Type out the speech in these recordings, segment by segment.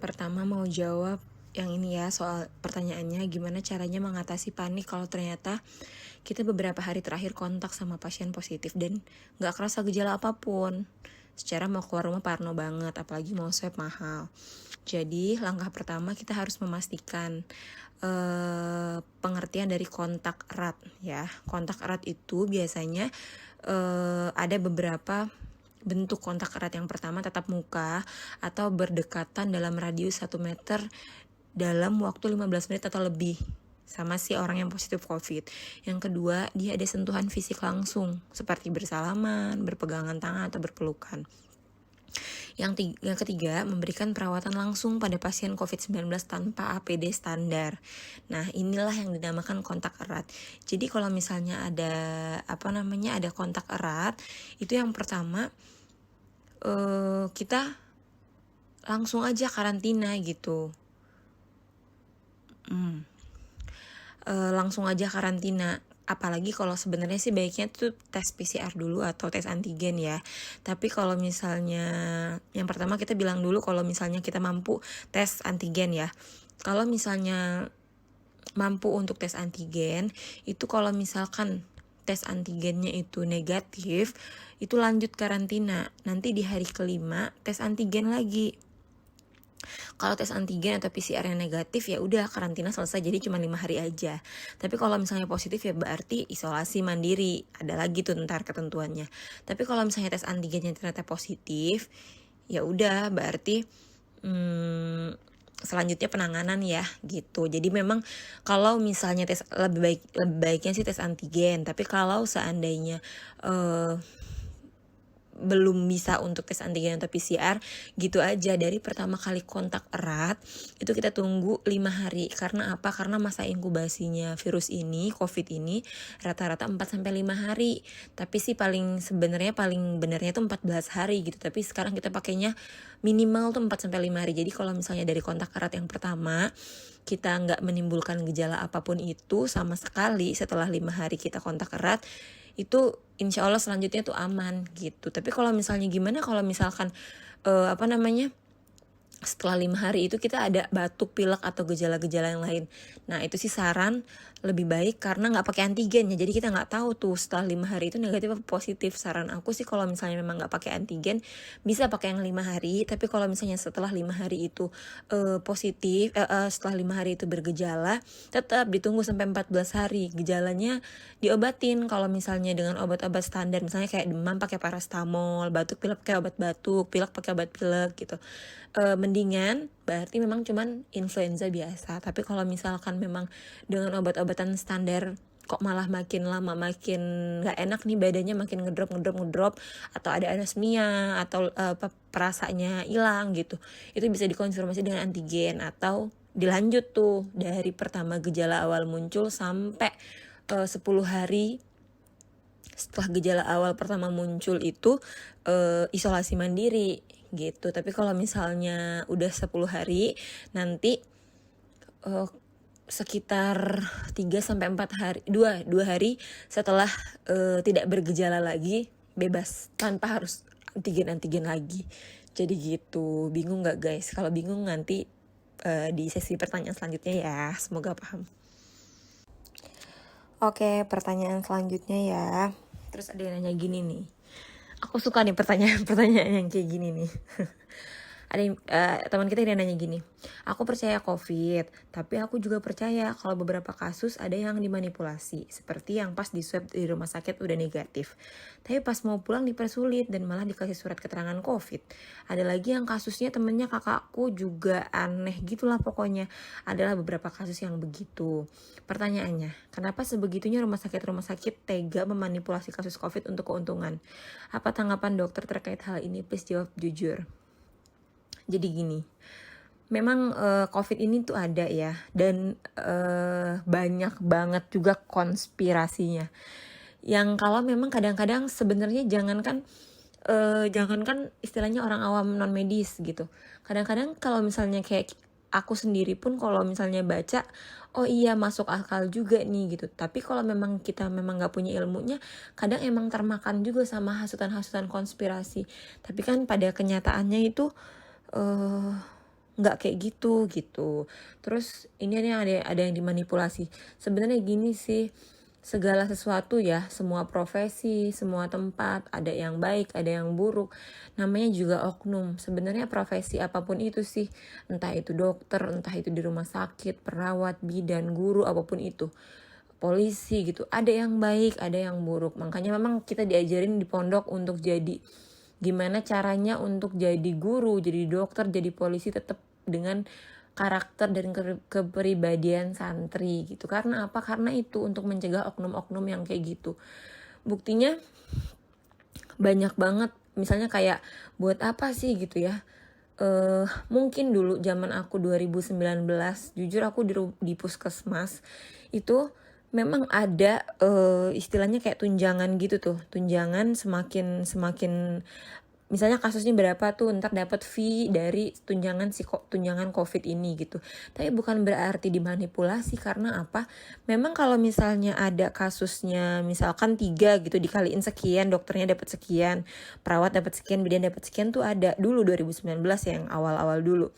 pertama mau jawab yang ini ya, soal pertanyaannya gimana caranya mengatasi panik kalau ternyata kita beberapa hari terakhir kontak sama pasien positif dan gak kerasa gejala apapun. Secara mau keluar rumah parno banget, apalagi mau swab mahal. Jadi langkah pertama kita harus memastikan pengertian dari kontak erat ya. Kontak erat itu biasanya ada beberapa bentuk kontak erat. Yang pertama tatap muka atau berdekatan dalam radius 1 meter dalam waktu 15 menit atau lebih sama si orang yang positif COVID. Yang kedua, dia ada sentuhan fisik langsung seperti bersalaman, berpegangan tangan atau berpelukan. Yang ketiga, memberikan perawatan langsung pada pasien COVID-19 tanpa APD standar. Nah, inilah yang dinamakan kontak erat. Jadi kalau misalnya ada kontak erat, itu yang pertama kita langsung aja karantina gitu. Langsung aja karantina. Apalagi kalau sebenarnya sih baiknya tuh tes PCR dulu atau tes antigen ya. Tapi kalau misalnya yang pertama kita bilang dulu kalau misalnya kita mampu tes antigen ya. Kalau misalnya mampu untuk tes antigen, itu kalau misalkan tes antigennya itu negatif, itu lanjut karantina. Nanti di hari kelima tes antigen lagi. Kalau tes antigen atau PCR yang negatif ya udah karantina selesai, jadi cuma 5 hari aja. Tapi kalau misalnya positif ya berarti isolasi mandiri. Ada lagi tuh ntar ketentuannya. Tapi kalau misalnya tes antigennya ternyata positif, ya udah berarti selanjutnya penanganan ya gitu. Jadi memang kalau misalnya tes lebih baiknya sih tes antigen. Tapi kalau seandainya belum bisa untuk tes antigen atau PCR, gitu aja. Dari pertama kali kontak erat itu kita tunggu 5 hari. Karena apa? Karena masa inkubasinya virus ini, COVID ini rata-rata 4-5 hari. Tapi sih paling benernya tuh 14 hari gitu. Tapi sekarang kita pakainya minimal tuh 4-5 hari. Jadi kalau misalnya dari kontak erat yang pertama kita nggak menimbulkan gejala apapun itu sama sekali, setelah 5 hari kita kontak erat, itu insya Allah selanjutnya tuh aman gitu. Tapi kalau misalnya gimana kalau misalkan setelah 5 hari itu kita ada batuk, pilek atau gejala-gejala yang lain. Nah itu sih saran lebih baik karena gak pakai antigen ya. Jadi kita gak tahu tuh setelah 5 hari itu negatif atau positif. Saran aku sih kalau misalnya memang gak pakai antigen, bisa pakai yang 5 hari. Tapi kalau misalnya setelah 5 hari itu positif, setelah 5 hari itu bergejala, tetap ditunggu sampai 14 hari. Gejalanya diobatin kalau misalnya dengan obat-obat standar. Misalnya kayak demam pakai paracetamol, batuk pilek pakai obat batuk, pilek pakai obat pilek gitu. Mendingan berarti memang cuman influenza biasa. Tapi kalau misalkan memang dengan obat-obatan standar kok malah makin lama makin gak enak nih badannya, makin ngedrop atau ada anosmia atau perasanya hilang gitu, itu bisa dikonfirmasi dengan antigen atau dilanjut tuh dari pertama gejala awal muncul sampai 10 hari setelah gejala awal pertama muncul itu isolasi mandiri gitu. Tapi kalau misalnya udah 10 hari nanti sekitar 3-4 hari 2 hari setelah tidak bergejala lagi, bebas tanpa harus antigen lagi. Jadi gitu. Bingung gak guys? Kalau bingung nanti di sesi pertanyaan selanjutnya ya. Semoga paham. Oke, pertanyaan selanjutnya ya. Terus ada yang nanya gini nih. Aku suka nih pertanyaan yang kayak gini nih. Ada teman kita yang nanya gini. Aku percaya COVID, tapi aku juga percaya kalau beberapa kasus ada yang dimanipulasi. Seperti yang pas di swab di rumah sakit udah negatif. Tapi pas mau pulang dipersulit dan malah dikasih surat keterangan COVID. Ada lagi yang kasusnya temennya kakakku juga aneh gitulah pokoknya. Adalah beberapa kasus yang begitu. Pertanyaannya, kenapa sebegitunya rumah sakit tega memanipulasi kasus COVID untuk keuntungan? Apa tanggapan dokter terkait hal ini? Please jawab jujur. Jadi gini, memang COVID ini tuh ada ya, dan banyak banget juga konspirasinya. Yang kalau memang kadang-kadang sebenarnya jangankan istilahnya orang awam non medis gitu. Kadang-kadang kalau misalnya kayak aku sendiri pun kalau misalnya baca, oh iya masuk akal juga nih gitu. Tapi kalau memang kita memang nggak punya ilmunya, kadang emang termakan juga sama hasutan-hasutan konspirasi. Tapi kan pada kenyataannya itu nggak kayak gitu gitu. Terus ini ada yang dimanipulasi. Sebenarnya gini sih, segala sesuatu ya, semua profesi, semua tempat, ada yang baik, ada yang buruk. Namanya juga oknum. Sebenarnya profesi apapun itu sih, entah itu dokter, entah itu di rumah sakit, perawat, bidan, guru, apapun itu. Polisi gitu, ada yang baik, ada yang buruk. Makanya memang kita diajarin di pondok untuk jadi gimana caranya untuk jadi guru, jadi dokter, jadi polisi tetap dengan karakter dan kepribadian santri gitu. Karena apa? Karena itu untuk mencegah oknum-oknum yang kayak gitu. Buktinya banyak banget, misalnya kayak buat apa sih gitu ya. Mungkin dulu zaman aku 2019, jujur aku di puskesmas itu memang ada istilahnya kayak tunjangan gitu tuh. Tunjangan semakin misalnya kasusnya berapa tuh, ntar dapat fee dari tunjangan COVID ini gitu. Tapi bukan berarti dimanipulasi, karena apa? Memang kalau misalnya ada kasusnya misalkan 3 gitu, dikaliin sekian, dokternya dapat sekian, perawat dapat sekian, bidan dapat sekian, tuh ada dulu 2019 yang awal-awal dulu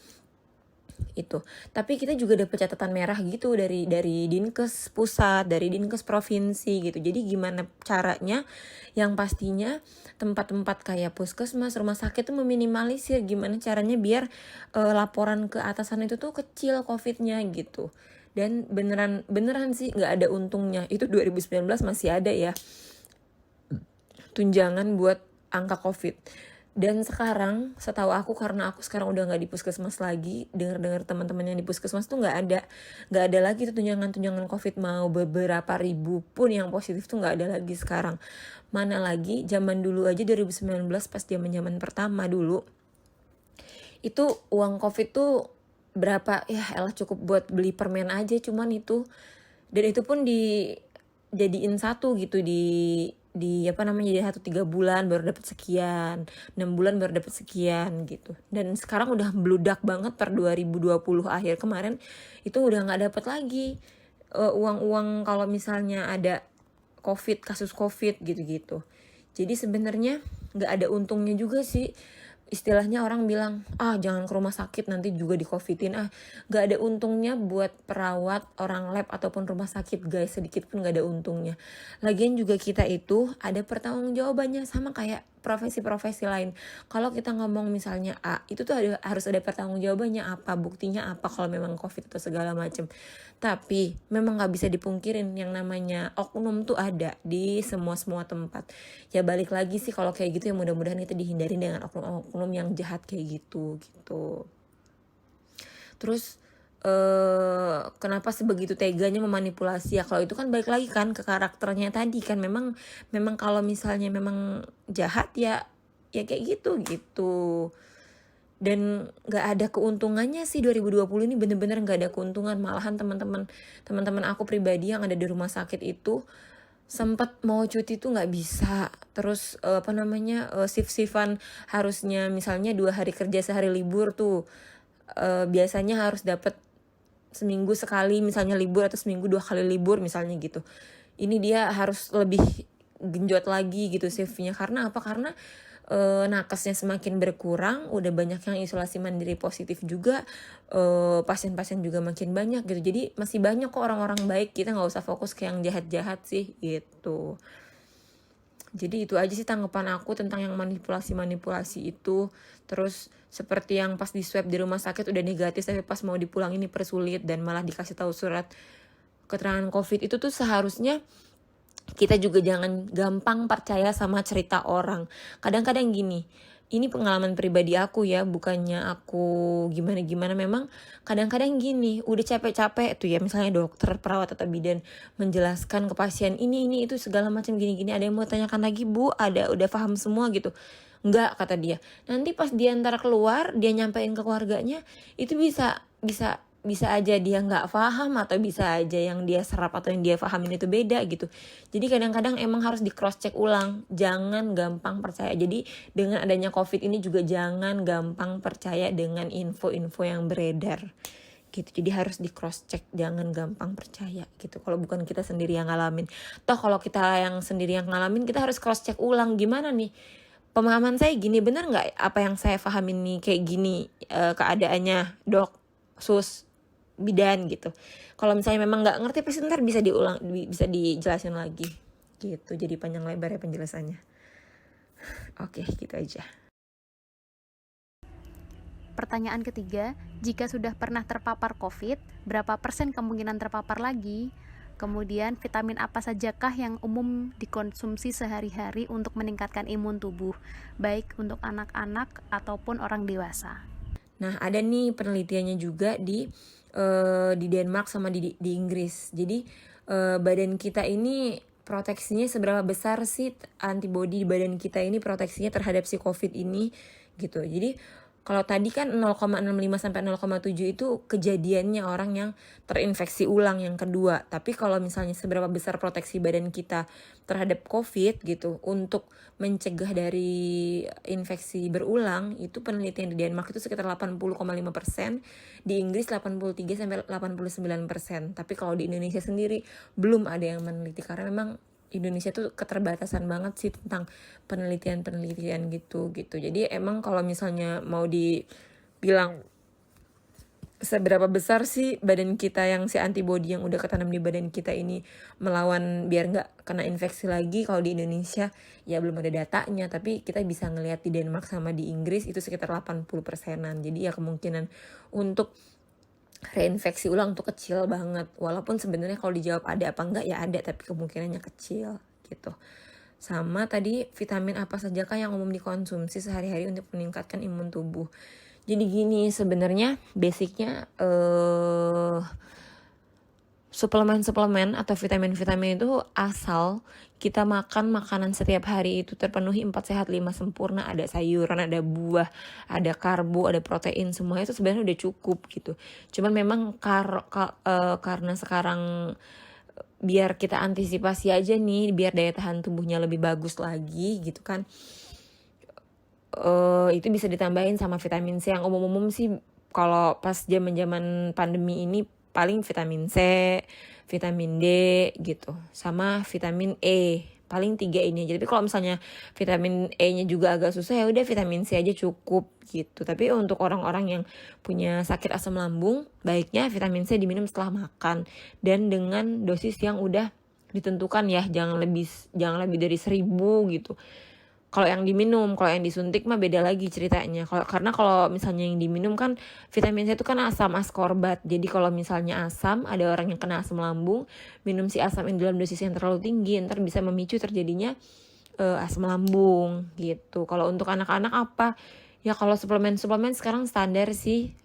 itu. Tapi kita juga dapat catatan merah gitu dari Dinkes pusat, dari Dinkes provinsi gitu. Jadi gimana caranya yang pastinya tempat-tempat kayak puskesmas, rumah sakit tuh meminimalisir gimana caranya biar laporan ke atasan itu tuh kecil COVID-nya gitu. Dan beneran sih nggak ada untungnya. Itu 2019 masih ada ya tunjangan buat angka COVID. Dan sekarang setahu aku, karena aku sekarang udah nggak di puskesmas lagi, dengar teman-teman yang di puskesmas tuh nggak ada lagi tuh tunjangan COVID. Mau beberapa ribu pun yang positif tuh nggak ada lagi sekarang. Mana lagi zaman dulu aja 2019 pas zaman pertama dulu itu uang COVID tuh berapa ya, elah cukup buat beli permen aja cuman itu. Dan itu pun dijadiin satu gitu, di apa namanya, jadi 3 bulan baru dapat sekian, 6 bulan baru dapat sekian gitu. Dan sekarang udah bludak banget per 2020 akhir kemarin itu udah nggak dapat lagi uang kalau misalnya ada kasus COVID gitu-gitu. Jadi sebenarnya nggak ada untungnya juga sih. Istilahnya orang bilang, jangan ke rumah sakit nanti juga di COVID-in. Gak ada untungnya buat perawat, orang lab, ataupun rumah sakit guys, sedikit pun gak ada untungnya. Lagian juga kita itu ada pertanggungjawabannya, sama kayak profesi-profesi lain. Kalau kita ngomong misalnya A, itu tuh harus ada pertanggungjawabannya, apa, buktinya apa kalau memang COVID atau segala macam. Tapi memang gak bisa dipungkirin yang namanya oknum tuh ada di semua tempat. Ya balik lagi sih, kalau kayak gitu ya mudah-mudahan kita dihindarin dengan oknum yang jahat kayak gitu. Terus kenapa sebegitu teganya memanipulasi ya? Kalau itu kan balik lagi kan ke karakternya tadi kan. Memang kalau misalnya memang jahat ya kayak gitu. Dan nggak ada keuntungannya sih 2020 ini, bener-bener nggak ada keuntungan. Malahan teman-teman aku pribadi yang ada di rumah sakit itu sempat mau cuti tuh nggak bisa. Terus shift-shiftan, harusnya misalnya 2 hari kerja 1 hari libur tuh biasanya harus dapat seminggu sekali misalnya libur, atau seminggu 2 kali libur misalnya gitu. Ini dia harus lebih genjot lagi gitu shiftnya. Karena apa? Karena nakesnya semakin berkurang, udah banyak yang isolasi mandiri positif juga, pasien-pasien juga makin banyak gitu. Jadi masih banyak kok orang-orang baik, kita nggak usah fokus ke yang jahat-jahat sih gitu. Jadi itu aja sih tanggapan aku tentang yang manipulasi itu. Terus seperti yang pas di swab di rumah sakit udah negatif, tapi pas mau dipulangin dipersulit dan malah dikasih tahu surat keterangan COVID. Itu tuh seharusnya kita juga jangan gampang percaya sama cerita orang. Kadang-kadang gini, ini pengalaman pribadi aku ya, bukannya aku gimana-gimana. Memang kadang-kadang gini, udah capek-capek tuh ya, misalnya dokter, perawat, atau bidan menjelaskan ke pasien ini itu segala macam gini-gini. Ada yang mau tanyakan lagi, Bu? Udah paham semua gitu? Enggak, kata dia. Nanti pas dia ntar keluar, dia nyampein ke keluarganya, itu bisa aja dia nggak paham, atau bisa aja yang dia serap atau yang dia pahamin itu beda gitu. Jadi kadang-kadang emang harus di cross check ulang, jangan gampang percaya. Jadi dengan adanya COVID ini juga jangan gampang percaya dengan info-info yang beredar gitu. Jadi harus di cross check, jangan gampang percaya gitu. Kalau bukan kita sendiri yang ngalamin. Toh kalau kita yang sendiri yang ngalamin, kita harus cross check ulang, gimana nih pemahaman saya gini, bener nggak apa yang saya pahamin nih kayak gini keadaannya dok, sus, bidan gitu. Kalau misalnya memang nggak ngerti pasti ntar bisa diulang, bisa dijelasin lagi gitu. Jadi panjang lebar ya penjelasannya. Oke, gitu aja. Pertanyaan ketiga, jika sudah pernah terpapar COVID, berapa persen kemungkinan terpapar lagi? Kemudian vitamin apa sajakah yang umum dikonsumsi sehari-hari untuk meningkatkan imun tubuh, baik untuk anak-anak ataupun orang dewasa? Nah, ada nih penelitiannya juga di Denmark sama di Inggris. Jadi badan kita ini proteksinya seberapa besar sih antibodi di badan kita ini proteksinya terhadap si COVID ini gitu. Jadi kalau tadi kan 0,65 sampai 0,7 itu kejadiannya orang yang terinfeksi ulang yang kedua. Tapi kalau misalnya seberapa besar proteksi badan kita terhadap COVID gitu untuk mencegah dari infeksi berulang, itu penelitian di Denmark itu sekitar 80,5%, di Inggris 83 sampai 89%. Tapi kalau di Indonesia sendiri belum ada yang meneliti karena memang Indonesia tuh keterbatasan banget sih tentang penelitian gitu. Jadi emang kalau misalnya mau dibilang seberapa besar sih badan kita yang si antibodi yang udah ketanam di badan kita ini melawan biar nggak kena infeksi lagi, kalau di Indonesia ya belum ada datanya, tapi kita bisa ngelihat di Denmark sama di Inggris itu sekitar 80%-an. Jadi ya kemungkinan untuk reinfeksi ulang tuh kecil banget, walaupun sebenarnya kalau dijawab ada apa enggak ya ada, tapi kemungkinannya kecil gitu. Sama tadi vitamin apa sajakah yang umum dikonsumsi sehari-hari untuk meningkatkan imun tubuh. Jadi gini sebenarnya basicnya suplemen atau vitamin-vitamin itu asal kita makan makanan setiap hari itu terpenuhi 4 sehat 5 sempurna, ada sayuran, ada buah, ada karbo, ada protein, semua itu sebenarnya udah cukup gitu. Cuman memang karena sekarang biar kita antisipasi aja nih, biar daya tahan tubuhnya lebih bagus lagi gitu kan, itu bisa ditambahin sama vitamin C. Yang umum-umum sih kalau pas zaman pandemi ini paling vitamin C, vitamin D gitu, sama vitamin E. Paling 3 ini aja. Tapi kalau misalnya vitamin E-nya juga agak susah, ya udah vitamin C aja cukup gitu. Tapi untuk orang-orang yang punya sakit asam lambung, baiknya vitamin C diminum setelah makan dan dengan dosis yang udah ditentukan ya, jangan lebih dari 1000 gitu. Kalau yang diminum, kalau yang disuntik mah beda lagi ceritanya. Karena kalau misalnya yang diminum kan vitamin C itu kan asam ascorbat. Jadi kalau misalnya asam, ada orang yang kena asam lambung, minum si asam ini dalam dosis yang terlalu tinggi, ntar bisa memicu terjadinya asam lambung gitu. Kalau untuk anak-anak apa? Ya kalau suplemen sekarang standar sih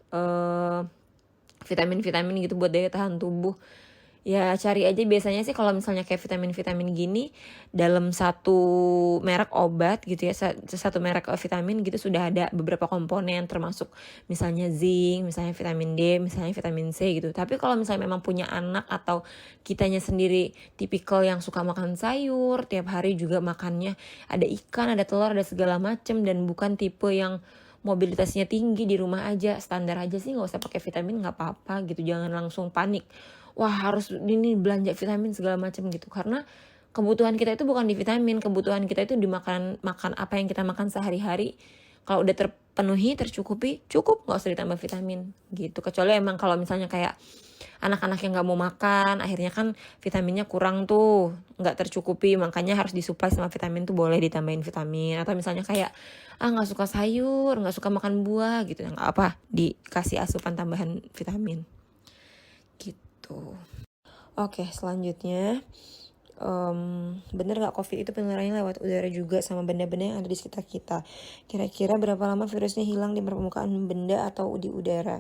vitamin-vitamin gitu buat daya tahan tubuh. Ya cari aja, biasanya sih kalau misalnya kayak vitamin-vitamin gini dalam satu merek obat gitu ya, satu merek vitamin gitu sudah ada beberapa komponen, termasuk misalnya zinc, misalnya vitamin D, misalnya vitamin C gitu. Tapi kalau misalnya memang punya anak atau kitanya sendiri tipikal yang suka makan sayur, tiap hari juga makannya ada ikan, ada telur, ada segala macem, dan bukan tipe yang mobilitasnya tinggi, di rumah aja standar aja sih, nggak usah pakai vitamin, nggak apa-apa gitu. Jangan langsung panik, wah harus ini belanja vitamin segala macam gitu, karena kebutuhan kita itu bukan di vitamin, kebutuhan kita itu di makan apa yang kita makan sehari-hari. Kalau udah terpenuhi, tercukupi, cukup, nggak usah ditambah vitamin gitu. Kecuali emang kalau misalnya kayak anak-anak yang nggak mau makan, akhirnya kan vitaminnya kurang tuh, nggak tercukupi, makanya harus disuplai sama vitamin tuh, boleh ditambahin vitamin. Atau misalnya kayak nggak suka sayur, nggak suka makan buah gitu, nggak apa, dikasih asupan tambahan vitamin gitu. Oke, selanjutnya bener gak COVID itu penularannya lewat udara juga sama benda-benda yang ada di sekitar kita? Kira-kira berapa lama virusnya hilang di permukaan benda atau di udara?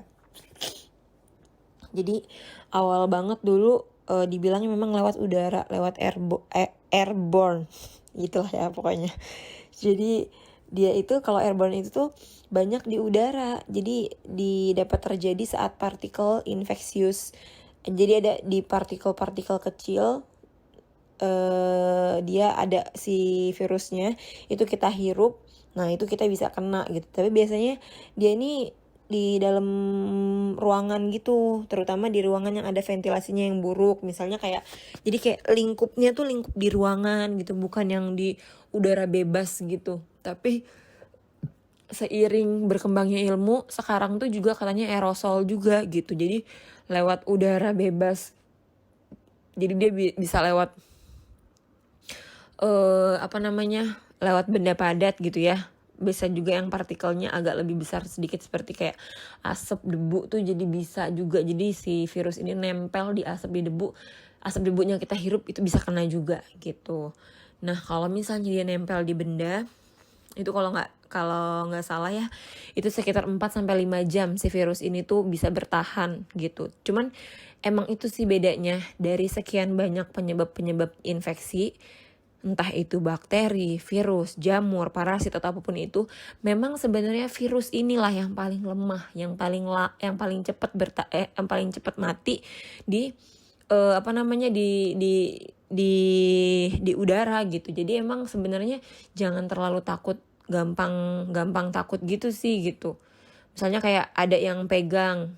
Jadi awal banget dulu dibilangnya memang lewat udara, lewat airborne itulah ya pokoknya. Jadi dia itu kalau airborne itu tuh banyak di udara, jadi dapat terjadi saat partikel infeksius. Jadi ada di partikel-partikel kecil, dia ada si virusnya, itu kita hirup, nah itu kita bisa kena gitu. Tapi biasanya dia ini di dalam ruangan gitu, terutama di ruangan yang ada ventilasinya yang buruk, misalnya kayak, jadi kayak lingkupnya tuh lingkup di ruangan gitu, bukan yang di udara bebas gitu. Tapi seiring berkembangnya ilmu sekarang tuh juga katanya aerosol juga gitu, jadi lewat udara bebas, jadi dia bisa lewat lewat benda padat gitu ya. Bisa juga yang partikelnya agak lebih besar sedikit seperti kayak asap debu tuh, jadi bisa juga, jadi si virus ini nempel di asap debunya kita hirup itu bisa kena juga gitu. Nah kalau misalnya dia nempel di benda itu, kalau nggak salah ya, itu sekitar 4-5 jam si virus ini tuh bisa bertahan gitu. Cuman emang itu sih bedanya dari sekian banyak penyebab infeksi, entah itu bakteri, virus, jamur, parasit atau apapun itu, memang sebenarnya virus inilah yang paling lemah, yang paling cepat mati di di udara gitu. Jadi emang sebenarnya jangan terlalu takut, gampang takut gitu sih gitu. Misalnya kayak ada yang pegang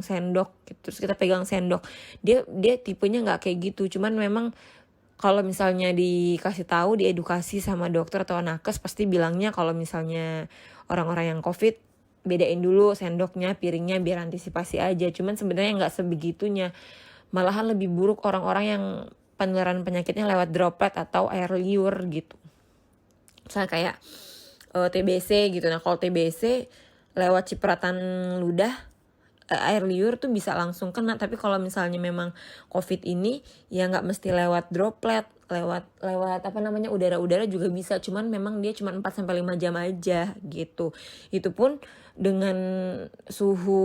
sendok gitu, terus kita pegang sendok, dia tipenya nggak kayak gitu. Cuman memang kalau misalnya dikasih tahu, diedukasi sama dokter atau nakes, pasti bilangnya kalau misalnya orang-orang yang COVID, bedain dulu sendoknya, piringnya, biar antisipasi aja. Cuman sebenarnya nggak sebegitunya. Malahan lebih buruk orang-orang yang penularan penyakitnya lewat droplet atau air liur gitu. Misalnya kayak TBC gitu. Nah kalau TBC lewat cipratan ludah, air liur tuh bisa langsung kena. Tapi kalau misalnya memang COVID ini ya nggak mesti lewat droplet, lewat udara-udara juga bisa. Cuman memang dia cuma 4-5 jam aja gitu. Itu pun dengan suhu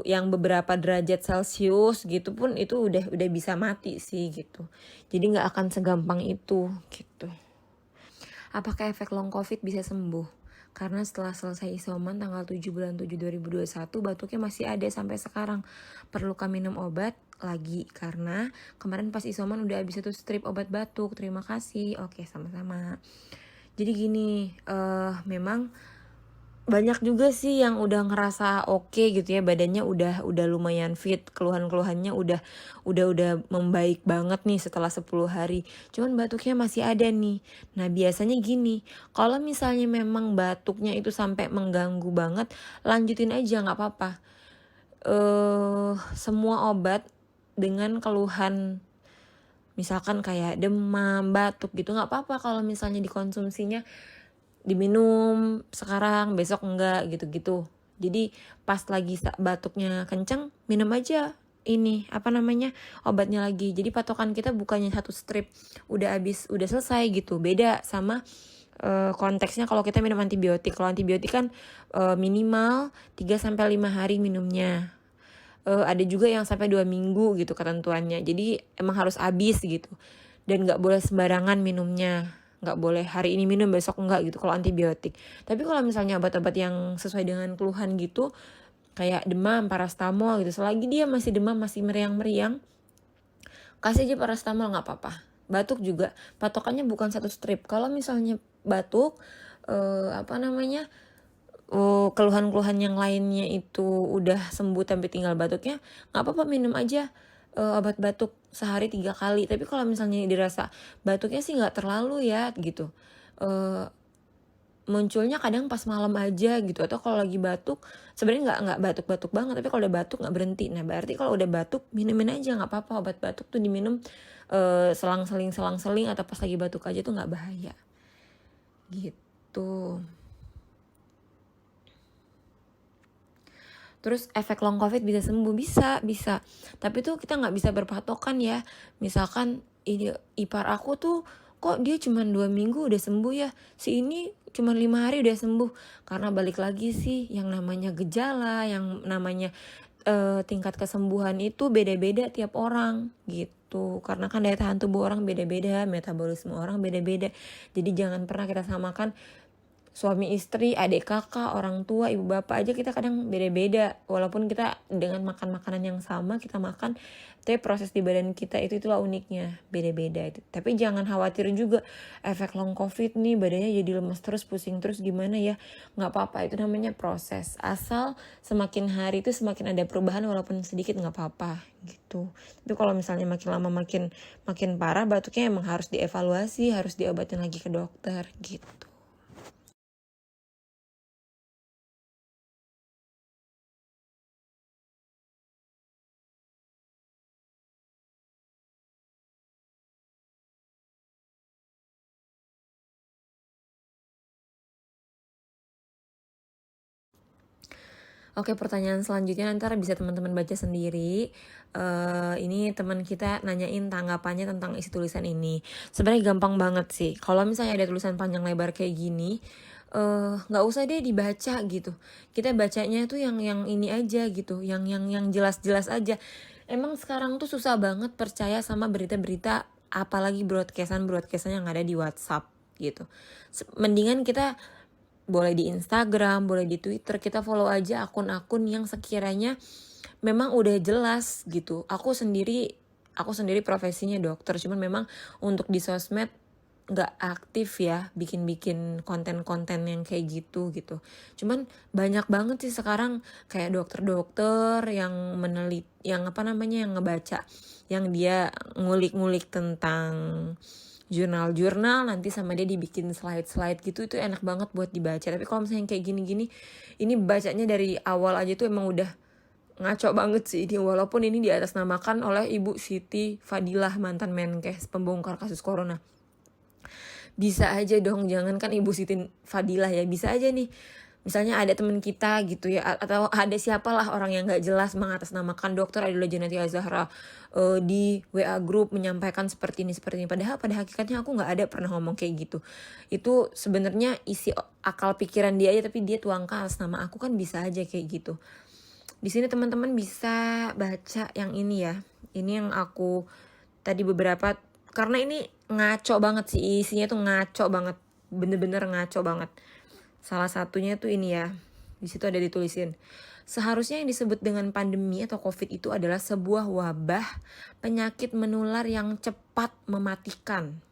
yang beberapa derajat Celcius gitu pun itu udah bisa mati sih gitu. Jadi nggak akan segampang itu gitu. Apakah efek long COVID bisa sembuh? Karena setelah selesai isoman tanggal 7 bulan 7 2021, batuknya masih ada sampai sekarang. Perlukah minum obat lagi? Karena kemarin pas isoman udah habis itu strip obat batuk. Terima kasih. Oke, sama-sama. Jadi gini, memang banyak juga sih yang udah ngerasa oke gitu ya, badannya udah lumayan fit, keluhannya udah membaik banget nih setelah 10 hari. Cuman batuknya masih ada nih. Nah, biasanya gini, kalau misalnya memang batuknya itu sampai mengganggu banget, lanjutin aja nggak apa-apa. Semua obat dengan keluhan misalkan kayak demam, batuk gitu, nggak apa-apa kalau misalnya dikonsumsinya diminum sekarang, besok enggak gitu-gitu. Jadi pas lagi batuknya kenceng, minum aja obatnya lagi. Jadi patokan kita bukannya satu strip udah selesai gitu. Beda sama konteksnya kalau kita minum antibiotik. Kalau antibiotik kan minimal 3-5 hari minumnya. Ada juga yang sampai 2 minggu gitu ketentuannya. Jadi emang harus habis gitu. Dan gak boleh sembarangan minumnya. Nggak boleh hari ini minum besok enggak gitu kalau antibiotik. Tapi kalau misalnya obat-obat yang sesuai dengan keluhan gitu, kayak demam, parastamol gitu, selagi dia masih demam, masih meriang-meriang, kasih aja parastamol, nggak apa-apa. Batuk juga patokannya bukan satu strip. Kalau misalnya batuk keluhan-keluhan yang lainnya itu udah sembuh tapi tinggal batuknya, nggak apa-apa, minum aja obat batuk sehari 3 kali. Tapi kalau misalnya dirasa batuknya sih nggak terlalu ya gitu, munculnya kadang pas malam aja gitu, atau kalau lagi batuk sebenarnya nggak batuk-batuk banget, tapi kalau udah batuk nggak berhenti. Nah berarti kalau udah batuk minumin aja, nggak apa-apa. Obat batuk tuh diminum selang-seling atau pas lagi batuk aja tuh nggak bahaya gitu. Terus efek long COVID bisa sembuh? Bisa. Tapi tuh kita nggak bisa berpatokan ya. Misalkan ipar aku tuh kok dia cuma 2 minggu udah sembuh ya, si ini cuma 5 hari udah sembuh. Karena balik lagi sih, yang namanya gejala, yang namanya tingkat kesembuhan itu beda-beda tiap orang gitu. Karena kan daya tahan tubuh orang beda-beda, metabolisme orang beda-beda. Jadi jangan pernah kita samakan suami istri, adik kakak, orang tua, ibu bapak aja kita kadang beda-beda. Walaupun kita dengan makan makanan yang sama, kita makan, tapi proses di badan kita itulah uniknya, beda-beda. Tapi jangan khawatir juga efek long COVID nih, badannya jadi lemas terus, pusing terus, gimana ya. Nggak apa-apa, itu namanya proses. Asal semakin hari itu semakin ada perubahan, walaupun sedikit nggak apa-apa gitu. Tapi kalau misalnya makin lama makin parah batuknya, emang harus dievaluasi, harus diobatin lagi ke dokter gitu. Oke, pertanyaan selanjutnya ntar bisa teman-teman baca sendiri. Ini teman kita nanyain tanggapannya tentang isi tulisan ini. Sebenarnya gampang banget sih. Kalau misalnya ada tulisan panjang lebar kayak gini, nggak usah deh dibaca gitu. Kita bacanya tuh yang ini aja gitu, yang jelas-jelas aja. Emang sekarang tuh susah banget percaya sama berita-berita, apalagi broadcastan yang ada di WhatsApp gitu. Mendingan kita boleh di Instagram, boleh di Twitter, kita follow aja akun-akun yang sekiranya memang udah jelas gitu. Aku sendiri profesinya dokter, cuman memang untuk di sosmed nggak aktif ya bikin konten-konten yang kayak gitu. Cuman banyak banget sih sekarang kayak dokter-dokter yang yang ngebaca, yang dia ngulik-ngulik tentang jurnal-jurnal, nanti sama dia dibikin slide-slide gitu. Itu enak banget buat dibaca. Tapi kalau misalnya kayak gini-gini, ini bacanya dari awal aja tuh emang udah ngaco banget sih ini, walaupun ini diatasnamakan oleh Ibu Siti Fadilah, mantan Menkes pembongkar kasus corona. Bisa aja dong, jangankan Ibu Siti Fadilah ya, bisa aja nih misalnya ada teman kita gitu ya, atau ada siapalah orang yang nggak jelas mengatasnamakan Dokter Adila Janati Azahra di WA group menyampaikan seperti ini. Padahal pada hakikatnya aku nggak ada pernah ngomong kayak gitu. Itu sebenarnya isi akal pikiran dia aja, tapi dia tuangkan atas nama aku, kan bisa aja kayak gitu. Di sini teman-teman bisa baca yang ini ya. Ini yang aku tadi beberapa, karena ini ngaco banget sih, isinya tuh ngaco banget, bener-bener ngaco banget. Salah satunya tuh ini ya, di situ ada ditulisin, seharusnya yang disebut dengan pandemi atau COVID itu adalah sebuah wabah penyakit menular yang cepat mematikan.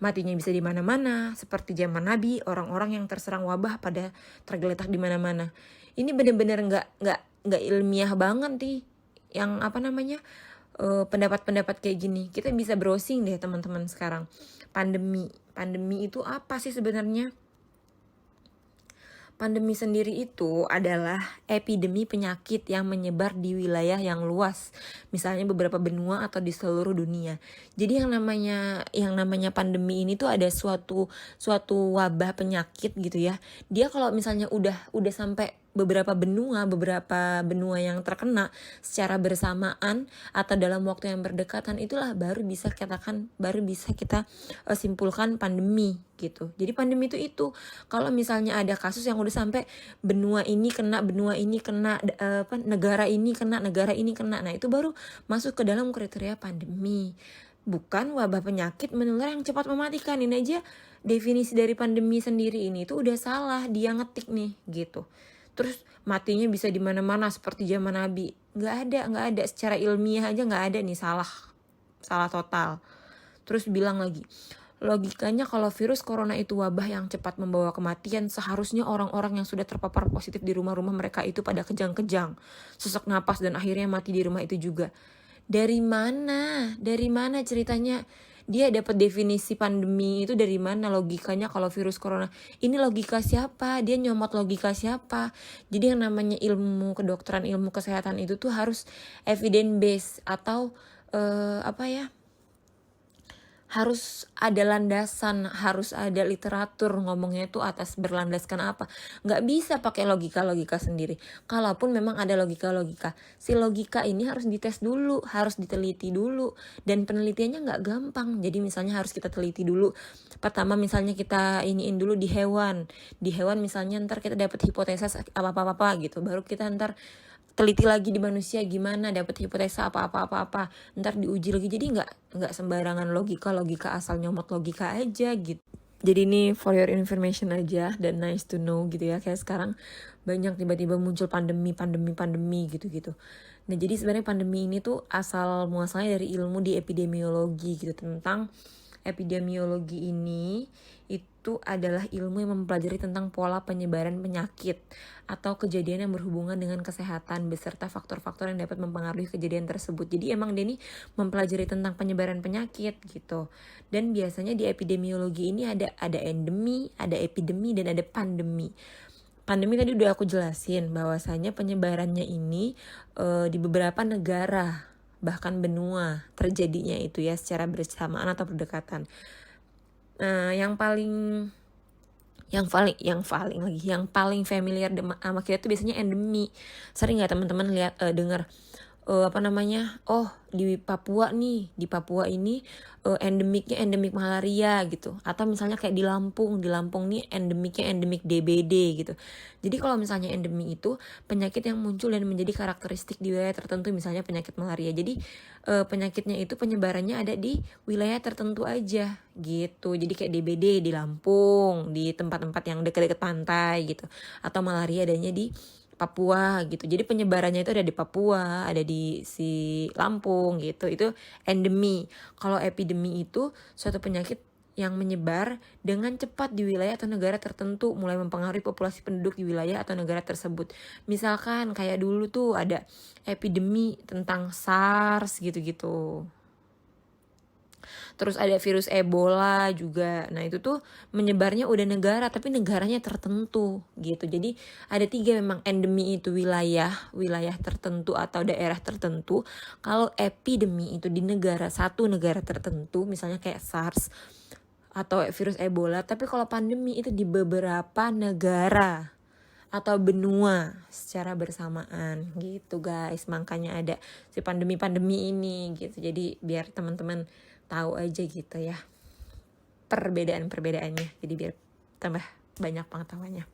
Matinya bisa di mana-mana, seperti zaman Nabi, orang-orang yang terserang wabah pada tergeletak di mana-mana. Ini bener-bener nggak ilmiah banget nih, yang pendapat-pendapat kayak gini. Kita bisa browsing deh teman-teman sekarang. Pandemi itu apa sih sebenarnya? Pandemi sendiri itu adalah epidemi penyakit yang menyebar di wilayah yang luas, misalnya beberapa benua atau di seluruh dunia. Jadi yang namanya pandemi ini tuh ada suatu wabah penyakit gitu ya. Dia kalau misalnya udah sampai beberapa benua yang terkena secara bersamaan atau dalam waktu yang berdekatan, itulah baru bisa kita simpulkan pandemi gitu. Jadi pandemi itu kalau misalnya ada kasus yang udah sampai benua ini kena, negara ini kena, nah itu baru masuk ke dalam kriteria pandemi. Bukan wabah penyakit menular yang cepat mematikan. Ini aja definisi dari pandemi sendiri ini tuh udah salah, dia ngetik nih gitu. Terus matinya bisa di mana-mana seperti zaman Nabi. Nggak ada secara ilmiah aja nggak ada nih, salah total. Terus bilang lagi, logikanya kalau virus corona itu wabah yang cepat membawa kematian, seharusnya orang-orang yang sudah terpapar positif di rumah-rumah mereka itu pada kejang-kejang, sesak napas, dan akhirnya mati di rumah itu juga. Dari mana ceritanya? Dia dapat definisi pandemi itu dari mana? Logikanya kalau virus corona ini logika siapa? Dia nyomot logika siapa? Jadi yang namanya ilmu kedokteran, ilmu kesehatan itu tuh harus evidence based atau harus ada landasan, harus ada literatur ngomongnya itu atas berlandaskan apa. Nggak bisa pakai logika sendiri. Kalaupun memang ada logika, si logika ini harus dites dulu, harus diteliti dulu, dan penelitiannya nggak gampang. Jadi misalnya harus kita teliti dulu. Pertama misalnya kita iniin dulu di hewan misalnya, ntar kita dapat hipotesis apa gitu, baru kita ntar teliti lagi di manusia gimana, dapat hipotesa apa, ntar diuji lagi. Jadi nggak sembarangan logika asal nyomot logika aja gitu. Jadi ini for your information aja dan nice to know gitu ya. Kayak sekarang banyak tiba-tiba muncul pandemi gitu. Nah jadi sebenarnya pandemi ini tuh asal muasalnya dari ilmu di epidemiologi gitu. Tentang epidemiologi ini itu adalah ilmu yang mempelajari tentang pola penyebaran penyakit atau kejadian yang berhubungan dengan kesehatan beserta faktor-faktor yang dapat mempengaruhi kejadian tersebut. Jadi emang dia nih mempelajari tentang penyebaran penyakit gitu. Dan biasanya di epidemiologi ini ada endemi, ada epidemi, dan ada pandemi. Pandemi tadi udah aku jelasin bahwasanya penyebarannya ini di beberapa negara, bahkan benua terjadinya itu ya secara bersamaan atau berdekatan. Nah, yang yang paling familiar sama kita tuh biasanya endemi. Sering nggak teman-teman lihat dengar oh di Papua nih, di Papua ini endemiknya endemik malaria gitu, atau misalnya kayak di Lampung nih endemiknya endemik DBD gitu. Jadi kalau misalnya endemi itu penyakit yang muncul dan menjadi karakteristik di wilayah tertentu, misalnya penyakit malaria. Jadi penyakitnya itu penyebarannya ada di wilayah tertentu aja gitu. Jadi kayak DBD di Lampung, di tempat-tempat yang dekat-dekat pantai gitu, atau malaria adanya di Papua gitu. Jadi penyebarannya itu ada di Papua, ada di si Lampung gitu. Itu endemi. Kalau epidemi itu suatu penyakit yang menyebar dengan cepat di wilayah atau negara tertentu, mulai mempengaruhi populasi penduduk di wilayah atau negara tersebut. Misalkan kayak dulu tuh ada epidemi tentang SARS gitu-gitu. Terus ada virus Ebola juga. Nah itu tuh menyebarnya udah negara, tapi negaranya tertentu gitu. Jadi ada 3 memang endemi itu wilayah tertentu atau daerah tertentu. Kalau epidemi itu di satu negara tertentu, misalnya kayak SARS atau virus Ebola. Tapi kalau pandemi itu di beberapa negara atau benua secara bersamaan gitu guys. Makanya ada si pandemi ini gitu. Jadi biar teman-teman tahu aja gitu ya perbedaannya, jadi biar tambah banyak pengetahuannya.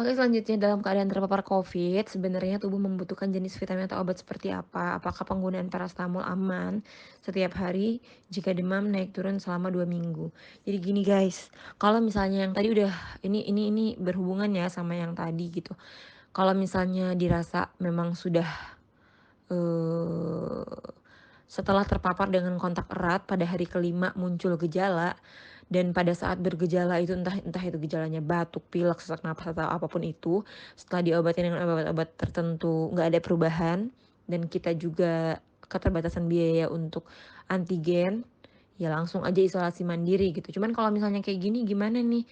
Oke, selanjutnya dalam keadaan terpapar COVID, sebenarnya tubuh membutuhkan jenis vitamin atau obat seperti apa? Apakah penggunaan paracetamol aman setiap hari jika demam naik turun selama 2 minggu? Jadi gini guys, kalau misalnya yang tadi udah ini berhubungan ya sama yang tadi gitu. Kalau misalnya dirasa memang sudah setelah terpapar dengan kontak erat pada hari kelima muncul gejala, dan pada saat bergejala itu entah itu gejalanya batuk, pilek, sesak napas atau apapun itu, setelah diobati dengan obat-obat tertentu nggak ada perubahan, dan kita juga keterbatasan biaya untuk antigen, ya langsung aja isolasi mandiri gitu. Cuman kalau misalnya kayak gini gimana nih,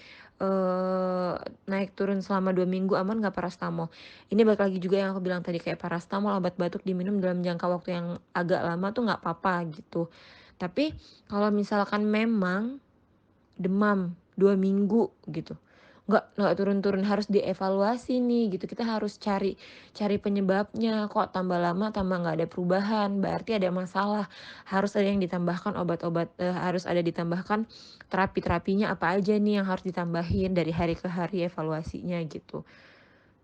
naik turun selama 2 minggu aman nggak paracetamol? Ini balik lagi juga yang aku bilang tadi, kayak paracetamol, obat batuk diminum dalam jangka waktu yang agak lama tuh nggak apa-apa gitu. Tapi kalau misalkan memang demam 2 minggu gitu, nggak turun-turun, harus dievaluasi nih gitu. Kita harus cari penyebabnya, kok tambah lama tambah nggak ada perubahan, berarti ada masalah. Harus ada yang ditambahkan harus ada ditambahkan terapi-terapinya apa aja nih yang harus ditambahin dari hari ke hari evaluasinya gitu.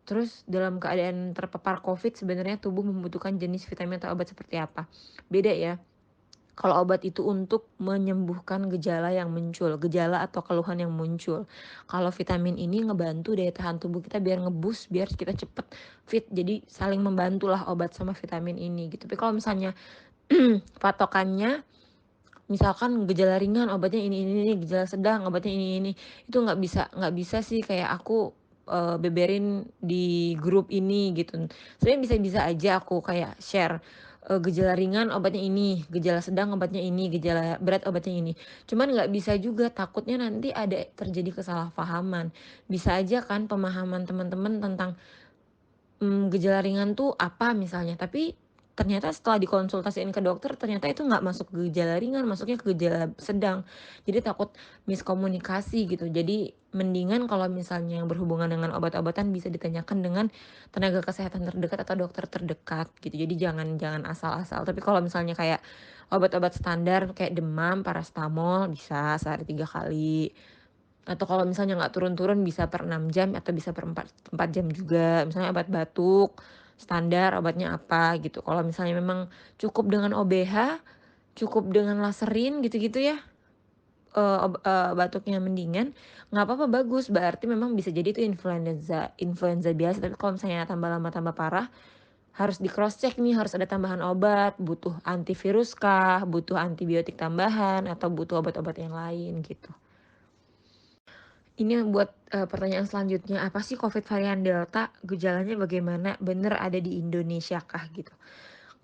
Terus dalam keadaan terpapar COVID sebenarnya tubuh membutuhkan jenis vitamin atau obat seperti apa? Beda ya. Kalau obat itu untuk menyembuhkan gejala yang muncul, gejala atau keluhan yang muncul. Kalau vitamin ini ngebantu daya tahan tubuh kita biar nge-boost, biar kita cepet fit. Jadi saling membantulah obat sama vitamin ini gitu. Tapi kalau misalnya patokannya misalkan gejala ringan obatnya ini, gejala sedang obatnya ini, itu nggak bisa sih kayak aku beberin di grup ini gitu. Sebenarnya bisa-bisa aja aku kayak share, gejala ringan obatnya ini, gejala sedang obatnya ini, gejala berat obatnya ini. Cuman nggak bisa juga, takutnya nanti ada terjadi kesalahpahaman. Bisa aja kan pemahaman teman-teman tentang gejala ringan tuh apa misalnya, tapi ternyata setelah dikonsultasiin ke dokter ternyata itu nggak masuk ke gejala ringan, masuknya ke gejala sedang. Jadi takut miskomunikasi gitu. Jadi mendingan kalau misalnya yang berhubungan dengan obat-obatan bisa ditanyakan dengan tenaga kesehatan terdekat atau dokter terdekat gitu. Jadi jangan asal-asal. Tapi kalau misalnya kayak obat-obat standar kayak demam, paracetamol bisa sehari 3 kali. Atau kalau misalnya nggak turun-turun bisa per 6 jam atau bisa per 4 jam juga. Misalnya obat batuk, standar obatnya apa gitu. Kalau misalnya memang cukup dengan OBH, cukup dengan laserin gitu-gitu ya, batuknya mendingan, nggak apa-apa, bagus. Berarti memang bisa jadi itu influenza biasa. Tapi kalau misalnya tambah lama tambah parah, harus di cross check nih, harus ada tambahan obat, butuh antivirus kah, butuh antibiotik tambahan, atau butuh obat-obat yang lain gitu. Ini buat pertanyaan selanjutnya, apa sih COVID varian Delta? Gejalanya bagaimana? Bener ada di Indonesia kah gitu?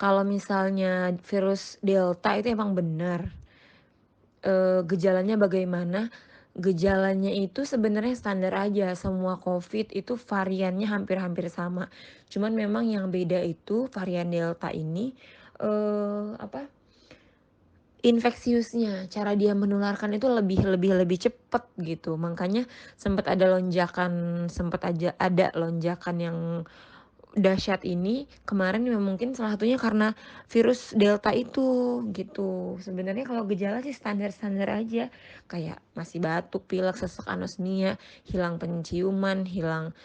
Kalau misalnya virus Delta itu emang bener. Gejalanya bagaimana? Gejalanya itu sebenarnya standar aja. Semua COVID itu variannya hampir-hampir sama. Cuman memang yang beda itu varian Delta ini apa? infeksiusnya, cara dia menularkan itu lebih cepet gitu. Makanya sempat aja ada lonjakan yang dahsyat ini kemarin ya, mungkin salah satunya karena virus Delta itu gitu. Sebenarnya kalau gejala sih standar-standar aja, kayak masih batuk, pilek, sesak, anosmia, hilang penciuman, hilang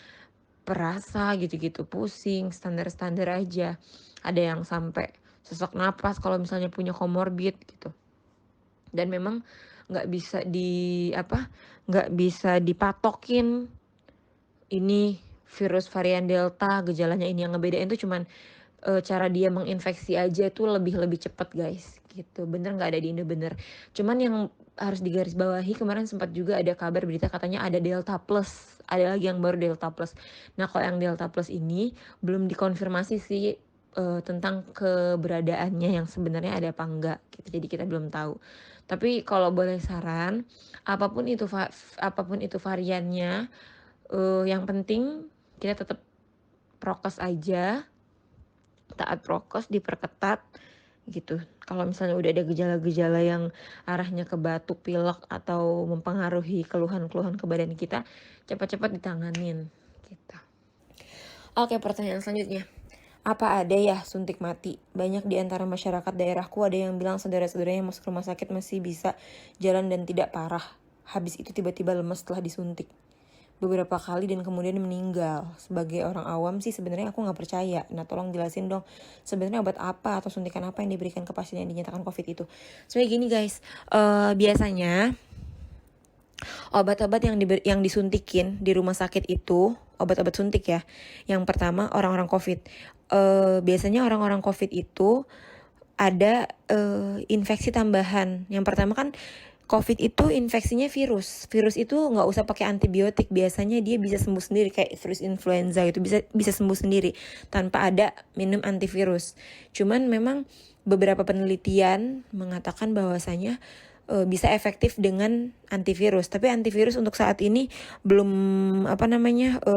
perasa gitu-gitu, pusing, standar-standar aja. Ada yang sampai sesak napas kalau misalnya punya komorbid gitu. Dan memang nggak bisa nggak bisa dipatokin ini virus varian Delta, gejalanya ini. Yang ngebedain tuh cuman cara dia menginfeksi aja tuh lebih cepat guys gitu. Bener nggak ada di Indo, bener. Cuman yang harus digarisbawahi, kemarin sempat juga ada kabar berita katanya ada Delta Plus, ada lagi yang baru Delta Plus. Nah kalau yang Delta Plus ini belum dikonfirmasi sih tentang keberadaannya yang sebenarnya ada apa enggak gitu. Jadi kita belum tahu. Tapi kalau boleh saran, apapun itu variannya, yang penting kita tetap prokes aja, taat prokes, diperketat gitu. Kalau misalnya udah ada gejala-gejala yang arahnya ke batuk, pilek, atau mempengaruhi keluhan-keluhan ke badan kita, cepat-cepat ditanganin gitu. Oke, pertanyaan selanjutnya. Apa ada ya suntik mati? Banyak di antara masyarakat daerahku ada yang bilang saudara-saudaranya masuk rumah sakit masih bisa jalan dan tidak parah. Habis itu tiba-tiba lemas setelah disuntik beberapa kali dan kemudian meninggal. Sebagai orang awam sih sebenarnya aku nggak percaya. Nah tolong jelasin dong, sebenarnya obat apa atau suntikan apa yang diberikan ke pasien yang dinyatakan COVID itu? Sebenarnya gini guys, biasanya obat-obat yang disuntikin di rumah sakit itu, obat-obat suntik ya. Yang pertama orang-orang COVID. Biasanya orang-orang COVID itu ada infeksi tambahan. Yang pertama kan COVID itu infeksinya virus. Virus itu nggak usah pakai antibiotik. Biasanya dia bisa sembuh sendiri, kayak virus influenza itu bisa sembuh sendiri tanpa ada minum antivirus. Cuman memang beberapa penelitian mengatakan bahwasanya bisa efektif dengan antivirus. Tapi antivirus untuk saat ini belum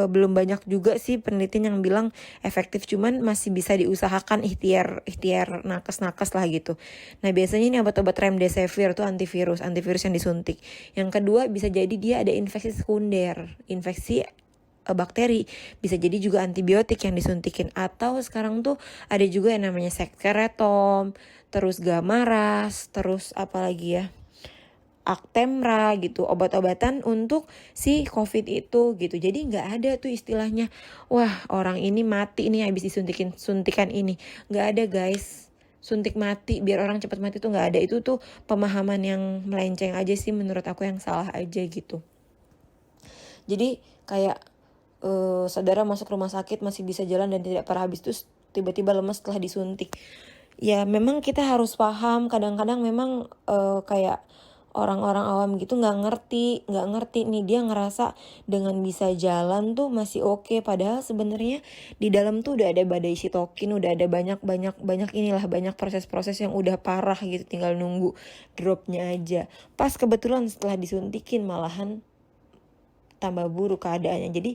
belum banyak juga sih penelitian yang bilang efektif. Cuman masih bisa diusahakan, ikhtiar nakes lah gitu. Nah biasanya ini obat-obat remdesivir tuh antivirus yang disuntik. Yang kedua bisa jadi dia ada infeksi sekunder, infeksi bakteri, bisa jadi juga antibiotik yang disuntikin. Atau sekarang tuh ada juga yang namanya sekretom, terus gamaras, terus apa lagi ya, Actemra gitu, obat-obatan untuk si COVID itu gitu. Jadi nggak ada tuh istilahnya, wah orang ini mati nih habis disuntikin suntikan ini. Nggak ada guys, suntik mati biar orang cepat mati tuh nggak ada. Itu tuh pemahaman yang melenceng aja sih menurut aku, yang salah aja gitu. Jadi kayak saudara masuk rumah sakit masih bisa jalan dan tidak parah, habis itu tiba-tiba lemas setelah disuntik. Ya memang kita harus paham, kadang-kadang memang kayak orang-orang awam gitu nggak ngerti nih, dia ngerasa dengan bisa jalan tuh masih oke, padahal sebenarnya di dalam tuh udah ada badai sitokin, udah ada banyak proses-proses yang udah parah gitu, tinggal nunggu dropnya aja. Pas kebetulan setelah disuntikin malahan tambah buruk keadaannya. Jadi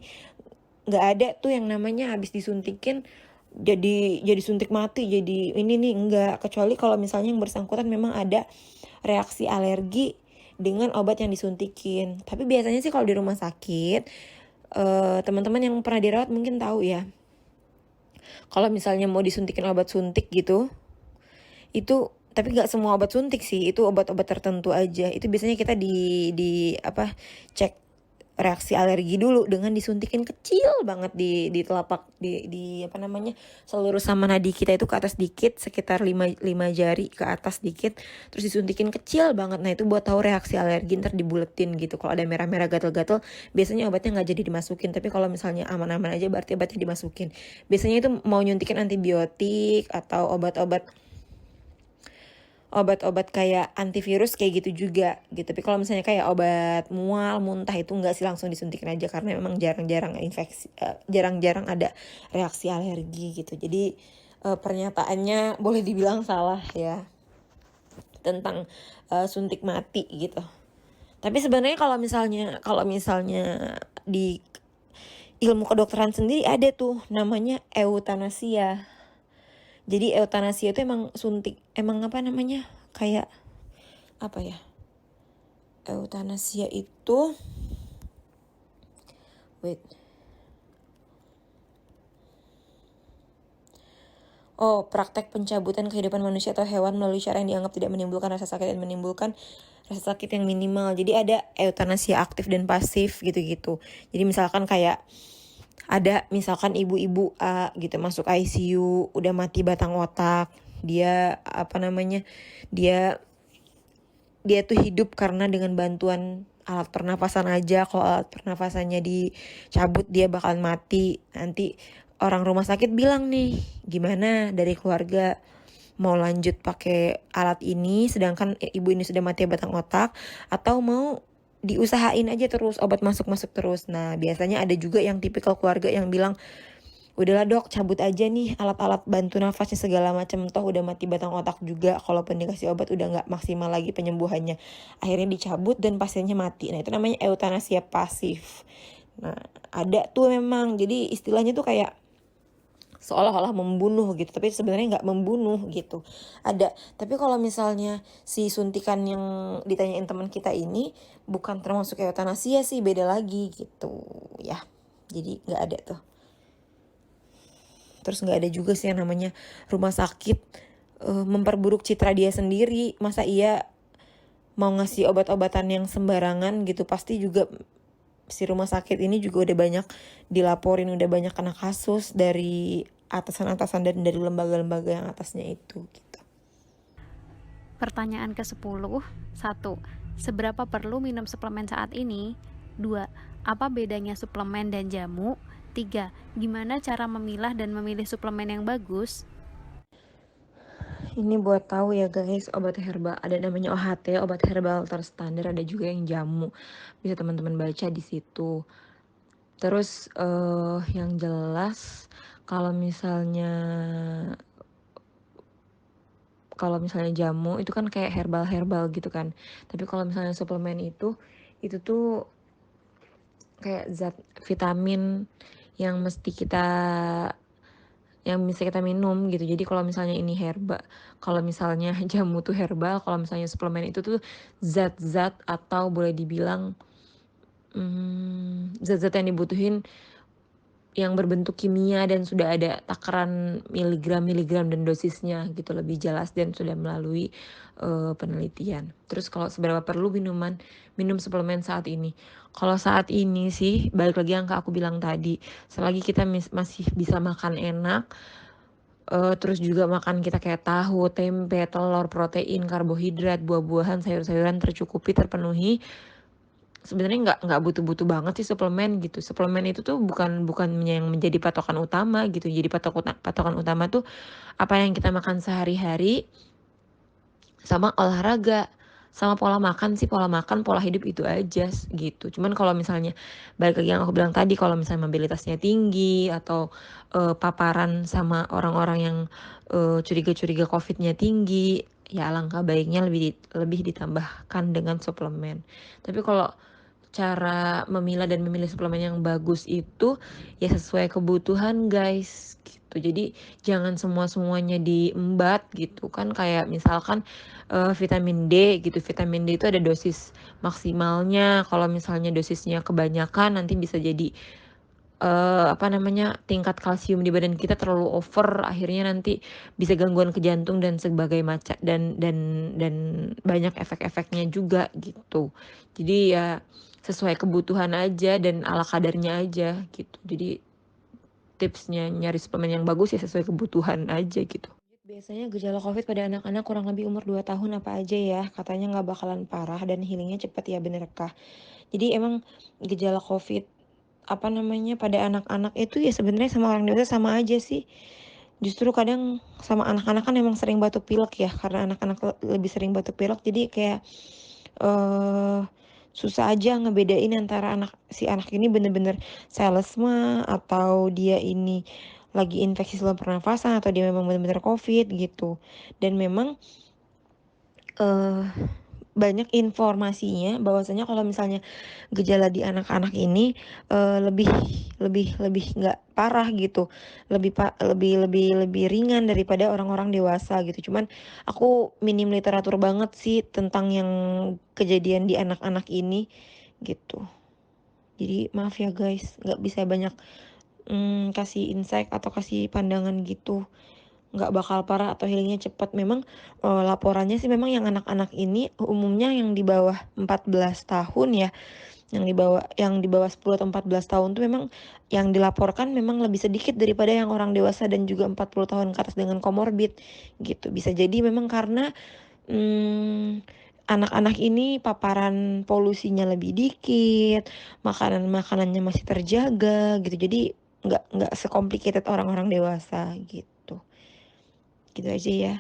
nggak ada tuh yang namanya habis disuntikin jadi suntik mati, jadi ini nih, enggak. Kecuali kalau misalnya yang bersangkutan memang ada reaksi alergi dengan obat yang disuntikin. Tapi biasanya sih kalau di rumah sakit, teman-teman yang pernah dirawat mungkin tahu ya, kalau misalnya mau disuntikin obat suntik gitu, itu tapi nggak semua obat suntik sih, itu obat-obat tertentu aja. Itu biasanya kita cek reaksi alergi dulu dengan disuntikin kecil banget di telapak di seluruh sama nadi kita itu ke atas dikit, sekitar 5 jari ke atas dikit, terus disuntikin kecil banget. Nah itu buat tahu reaksi alergi, ntar dibuletin gitu. Kalau ada merah-merah gatal-gatal biasanya obatnya nggak jadi dimasukin, tapi kalau misalnya aman-aman aja berarti obatnya dimasukin. Biasanya itu mau nyuntikin antibiotik atau obat-obat kayak antivirus kayak gitu juga gitu. Tapi kalau misalnya kayak obat mual, muntah itu enggak sih, langsung disuntikin aja karena memang jarang-jarang ada reaksi alergi gitu. Jadi pernyataannya boleh dibilang salah ya tentang suntik mati gitu. Tapi sebenarnya kalau misalnya di ilmu kedokteran sendiri ada tuh namanya eutanasia. Jadi eutanasia itu emang suntik, kayak apa ya, eutanasia itu praktek pencabutan kehidupan manusia atau hewan melalui cara yang dianggap tidak menimbulkan rasa sakit dan menimbulkan rasa sakit yang minimal. Jadi ada eutanasia aktif dan pasif gitu-gitu. Jadi misalkan kayak ada misalkan ibu-ibu A gitu masuk ICU, udah mati batang otak. Dia dia tuh hidup karena dengan bantuan alat pernafasan aja. Kalau alat pernafasannya dicabut dia bakalan mati. Nanti orang rumah sakit bilang nih, gimana dari keluarga mau lanjut pakai alat ini sedangkan ibu ini sudah mati batang otak, atau mau diusahain aja terus obat masuk terus. Nah biasanya ada juga yang tipikal keluarga yang bilang, udahlah dok, cabut aja nih alat-alat bantu nafasnya segala macam, toh udah mati batang otak juga, kalaupun dikasih obat udah nggak maksimal lagi penyembuhannya. Akhirnya dicabut dan pasiennya mati. Nah itu namanya eutanasia pasif. Nah ada tuh memang, jadi istilahnya tuh kayak seolah-olah membunuh gitu, tapi sebenarnya nggak membunuh gitu. Ada. Tapi kalau misalnya si suntikan yang ditanyain teman kita ini bukan termasuk eutanasia sih, beda lagi gitu ya. Jadi nggak ada tuh. Terus nggak ada juga sih yang namanya rumah sakit memperburuk citra dia sendiri. Masa iya mau ngasih obat-obatan yang sembarangan gitu? Pasti juga si rumah sakit ini juga udah banyak dilaporin, udah banyak kena kasus dari atasan-atasan dan dari lembaga-lembaga yang atasnya itu gitu. Pertanyaan ke-10. 1. Seberapa perlu minum suplemen saat ini? 2. Apa bedanya suplemen dan jamu? 3. Gimana cara memilah dan memilih suplemen yang bagus? Ini buat tahu ya guys, obat herbal ada namanya OHT, obat herbal terstandar, ada juga yang jamu. Bisa teman-teman baca di situ. Terus yang jelas kalau misalnya jamu itu kan kayak herbal gitu kan. Tapi kalau misalnya suplemen itu tuh kayak zat vitamin yang bisa kita minum gitu. Jadi kalau misalnya ini herbal, kalau misalnya jamu tuh herbal, kalau misalnya suplemen itu tuh zat-zat atau boleh dibilang zat-zat yang dibutuhin yang berbentuk kimia dan sudah ada takaran miligram dan dosisnya gitu, lebih jelas dan sudah melalui penelitian. Terus kalau seberapa perlu minum suplemen saat ini? Kalau saat ini sih balik lagi yang aku bilang tadi, selagi kita masih bisa makan enak, terus juga makan kita kayak tahu, tempe, telur, protein, karbohidrat, buah-buahan, sayur-sayuran tercukupi, terpenuhi, sebenarnya nggak butuh-butuh banget sih suplemen gitu. Suplemen itu tuh bukan yang menjadi patokan utama gitu. Jadi patokan utama tuh apa yang kita makan sehari-hari sama olahraga, sama pola makan, pola hidup itu aja gitu. Cuman kalau misalnya balik lagi yang aku bilang tadi, kalau misalnya mobilitasnya tinggi atau paparan sama orang-orang yang curiga-curiga COVID-nya tinggi, ya alangkah baiknya lebih ditambahkan dengan suplemen. Tapi kalau cara memilah dan memilih suplemen yang bagus itu ya sesuai kebutuhan guys gitu. Jadi jangan semuanya diembat gitu kan, kayak misalkan vitamin D gitu. Vitamin D itu ada dosis maksimalnya. Kalau misalnya dosisnya kebanyakan nanti bisa jadi tingkat kalsium di badan kita terlalu over, akhirnya nanti bisa gangguan ke jantung dan sebagainya macam dan banyak efek-efeknya juga gitu. Jadi ya sesuai kebutuhan aja dan ala kadarnya aja gitu. Jadi tipsnya nyari suplemen yang bagus ya sesuai kebutuhan aja gitu. Biasanya gejala COVID pada anak-anak kurang lebih umur 2 tahun apa aja ya? Katanya nggak bakalan parah dan healingnya cepat ya, benerkah? Jadi emang gejala COVID pada anak-anak itu ya sebenarnya sama orang dewasa sama aja sih. Justru kadang sama anak-anak kan emang sering batuk pilek ya, karena anak-anak lebih sering batuk pilek, jadi kayak susah aja ngebedain antara si anak ini bener-bener selesma atau dia ini lagi infeksi saluran pernafasan atau dia memang bener-bener COVID gitu. Dan memang banyak informasinya bahwasanya kalau misalnya gejala di anak-anak ini lebih lebih lebih nggak parah gitu, lebih ringan daripada orang-orang dewasa gitu. Cuman aku minim literatur banget sih tentang yang kejadian di anak-anak ini gitu. Jadi maaf ya guys, nggak bisa banyak kasih insight atau kasih pandangan gitu. Nggak bakal parah atau healingnya cepat. Memang laporannya sih memang yang anak-anak ini umumnya yang di bawah 14 tahun ya, yang di bawah 10 atau 14 tahun tuh memang yang dilaporkan memang lebih sedikit daripada yang orang dewasa dan juga 40 tahun ke atas dengan komorbid gitu. Bisa jadi memang karena anak-anak ini paparan polusinya lebih dikit, makanannya masih terjaga gitu. Jadi nggak se-complicated orang-orang dewasa gitu. Gitu aja ya.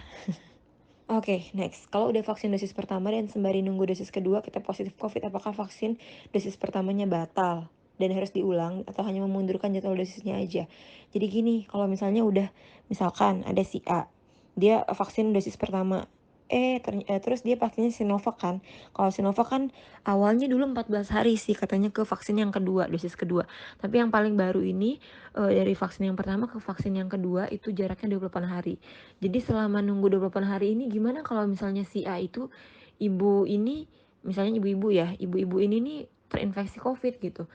Oke, next. Kalau udah vaksin dosis pertama dan sembari nunggu dosis kedua kita positif COVID, apakah vaksin dosis pertamanya batal dan harus diulang atau hanya memundurkan jadwal dosisnya aja? Jadi gini, kalau misalnya udah, misalkan ada si A, dia vaksin dosis pertama, terus dia vaksinnya Sinovac kan. Kalau Sinovac kan awalnya dulu 14 hari sih katanya ke vaksin yang kedua, dosis kedua. Tapi yang paling baru ini dari vaksin yang pertama ke vaksin yang kedua itu jaraknya 28 hari. Jadi selama nunggu 28 hari ini gimana kalau misalnya si A itu ibu ini, misalnya ibu-ibu ya, ibu-ibu ini nih terinfeksi COVID gitu.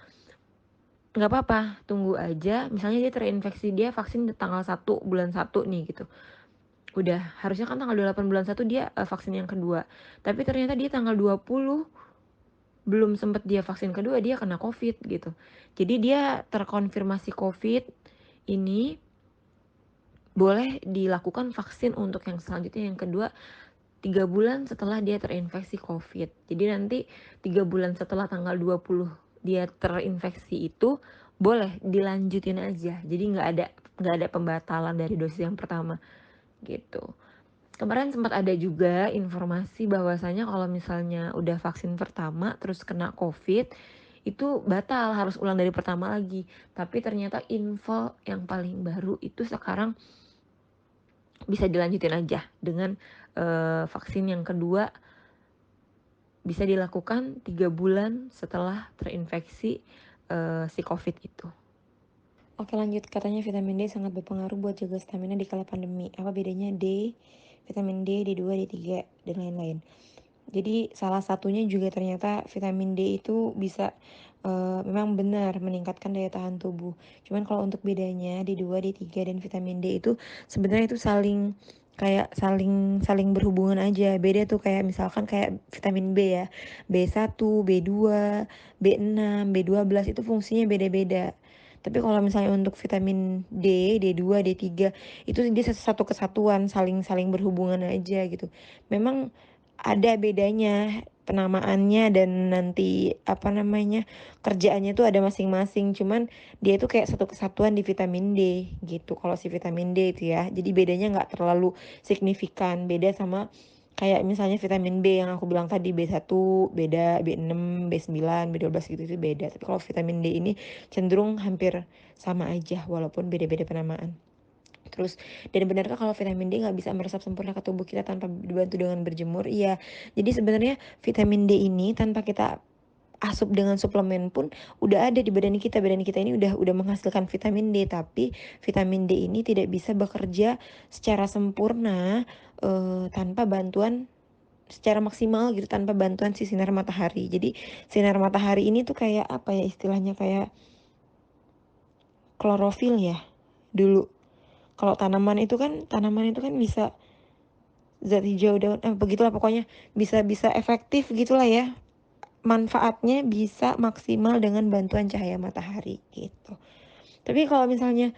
Nggak apa-apa, tunggu aja. Misalnya dia terinfeksi, dia vaksin di tanggal 1 bulan 1 nih gitu. Udah, harusnya kan tanggal 28 bulan 1 dia vaksin yang kedua. Tapi ternyata dia tanggal 20 belum sempet dia vaksin kedua, dia kena COVID gitu. Jadi dia terkonfirmasi COVID ini boleh dilakukan vaksin untuk yang selanjutnya yang kedua 3 bulan setelah dia terinfeksi COVID. Jadi nanti 3 bulan setelah tanggal 20 dia terinfeksi itu boleh dilanjutin aja. Jadi nggak ada pembatalan dari dosis yang pertama gitu. Kemarin sempat ada juga informasi bahwasanya kalau misalnya udah vaksin pertama terus kena COVID itu batal, harus ulang dari pertama lagi. Tapi ternyata info yang paling baru itu sekarang bisa dilanjutin aja dengan vaksin yang kedua bisa dilakukan 3 bulan setelah terinfeksi si COVID itu. Oke lanjut, katanya vitamin D sangat berpengaruh buat jaga stamina di kala pandemi. Apa bedanya vitamin D, D2, D3, dan lain-lain. Jadi salah satunya juga ternyata vitamin D itu bisa memang benar meningkatkan daya tahan tubuh. Cuman kalau untuk bedanya D2, D3, dan vitamin D itu sebenarnya itu saling berhubungan aja. Beda tuh kayak misalkan kayak vitamin B ya. B1, B2, B6, B12 itu fungsinya beda-beda. Tapi kalau misalnya untuk vitamin D, D2, D3 itu dia satu kesatuan, saling berhubungan aja gitu. Memang ada bedanya penamaannya dan nanti kerjaannya tuh ada masing-masing, cuman dia tuh kayak satu kesatuan di vitamin D gitu kalau si vitamin D itu ya. Jadi bedanya nggak terlalu signifikan, beda sama kayak misalnya vitamin B yang aku bilang tadi, B1 beda, B6, B9, B12 gitu itu beda. Tapi kalau vitamin D ini cenderung hampir sama aja walaupun beda-beda penamaan. Terus, dan benarkah kalau vitamin D nggak bisa meresap sempurna ke tubuh kita tanpa dibantu dengan berjemur? Iya. Jadi sebenarnya vitamin D ini tanpa kita asup dengan suplemen pun udah ada di badan kita. Badan kita ini udah menghasilkan vitamin D, tapi vitamin D ini tidak bisa bekerja secara sempurna tanpa bantuan secara maksimal gitu, tanpa bantuan si sinar matahari. Jadi sinar matahari ini tuh kayak apa ya istilahnya, kayak klorofil ya dulu. Kalau tanaman itu kan bisa zat hijau daun begitulah pokoknya, bisa efektif gitulah ya. Manfaatnya bisa maksimal dengan bantuan cahaya matahari gitu. Tapi kalau misalnya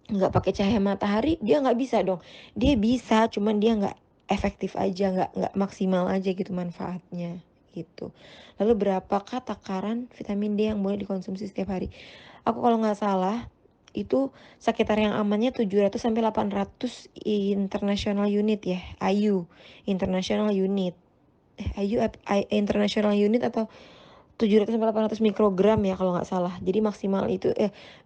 nggak pakai cahaya matahari dia nggak bisa dong. Dia bisa, cuman dia nggak efektif aja, nggak maksimal aja gitu manfaatnya gitu. Lalu berapakah takaran vitamin D yang boleh dikonsumsi setiap hari? Aku kalau nggak salah itu sekitar yang amannya 700 sampai 800 international unit ya, IU international unit. International unit atau 700 sampai 800 mikrogram ya kalau nggak salah. Jadi maksimal itu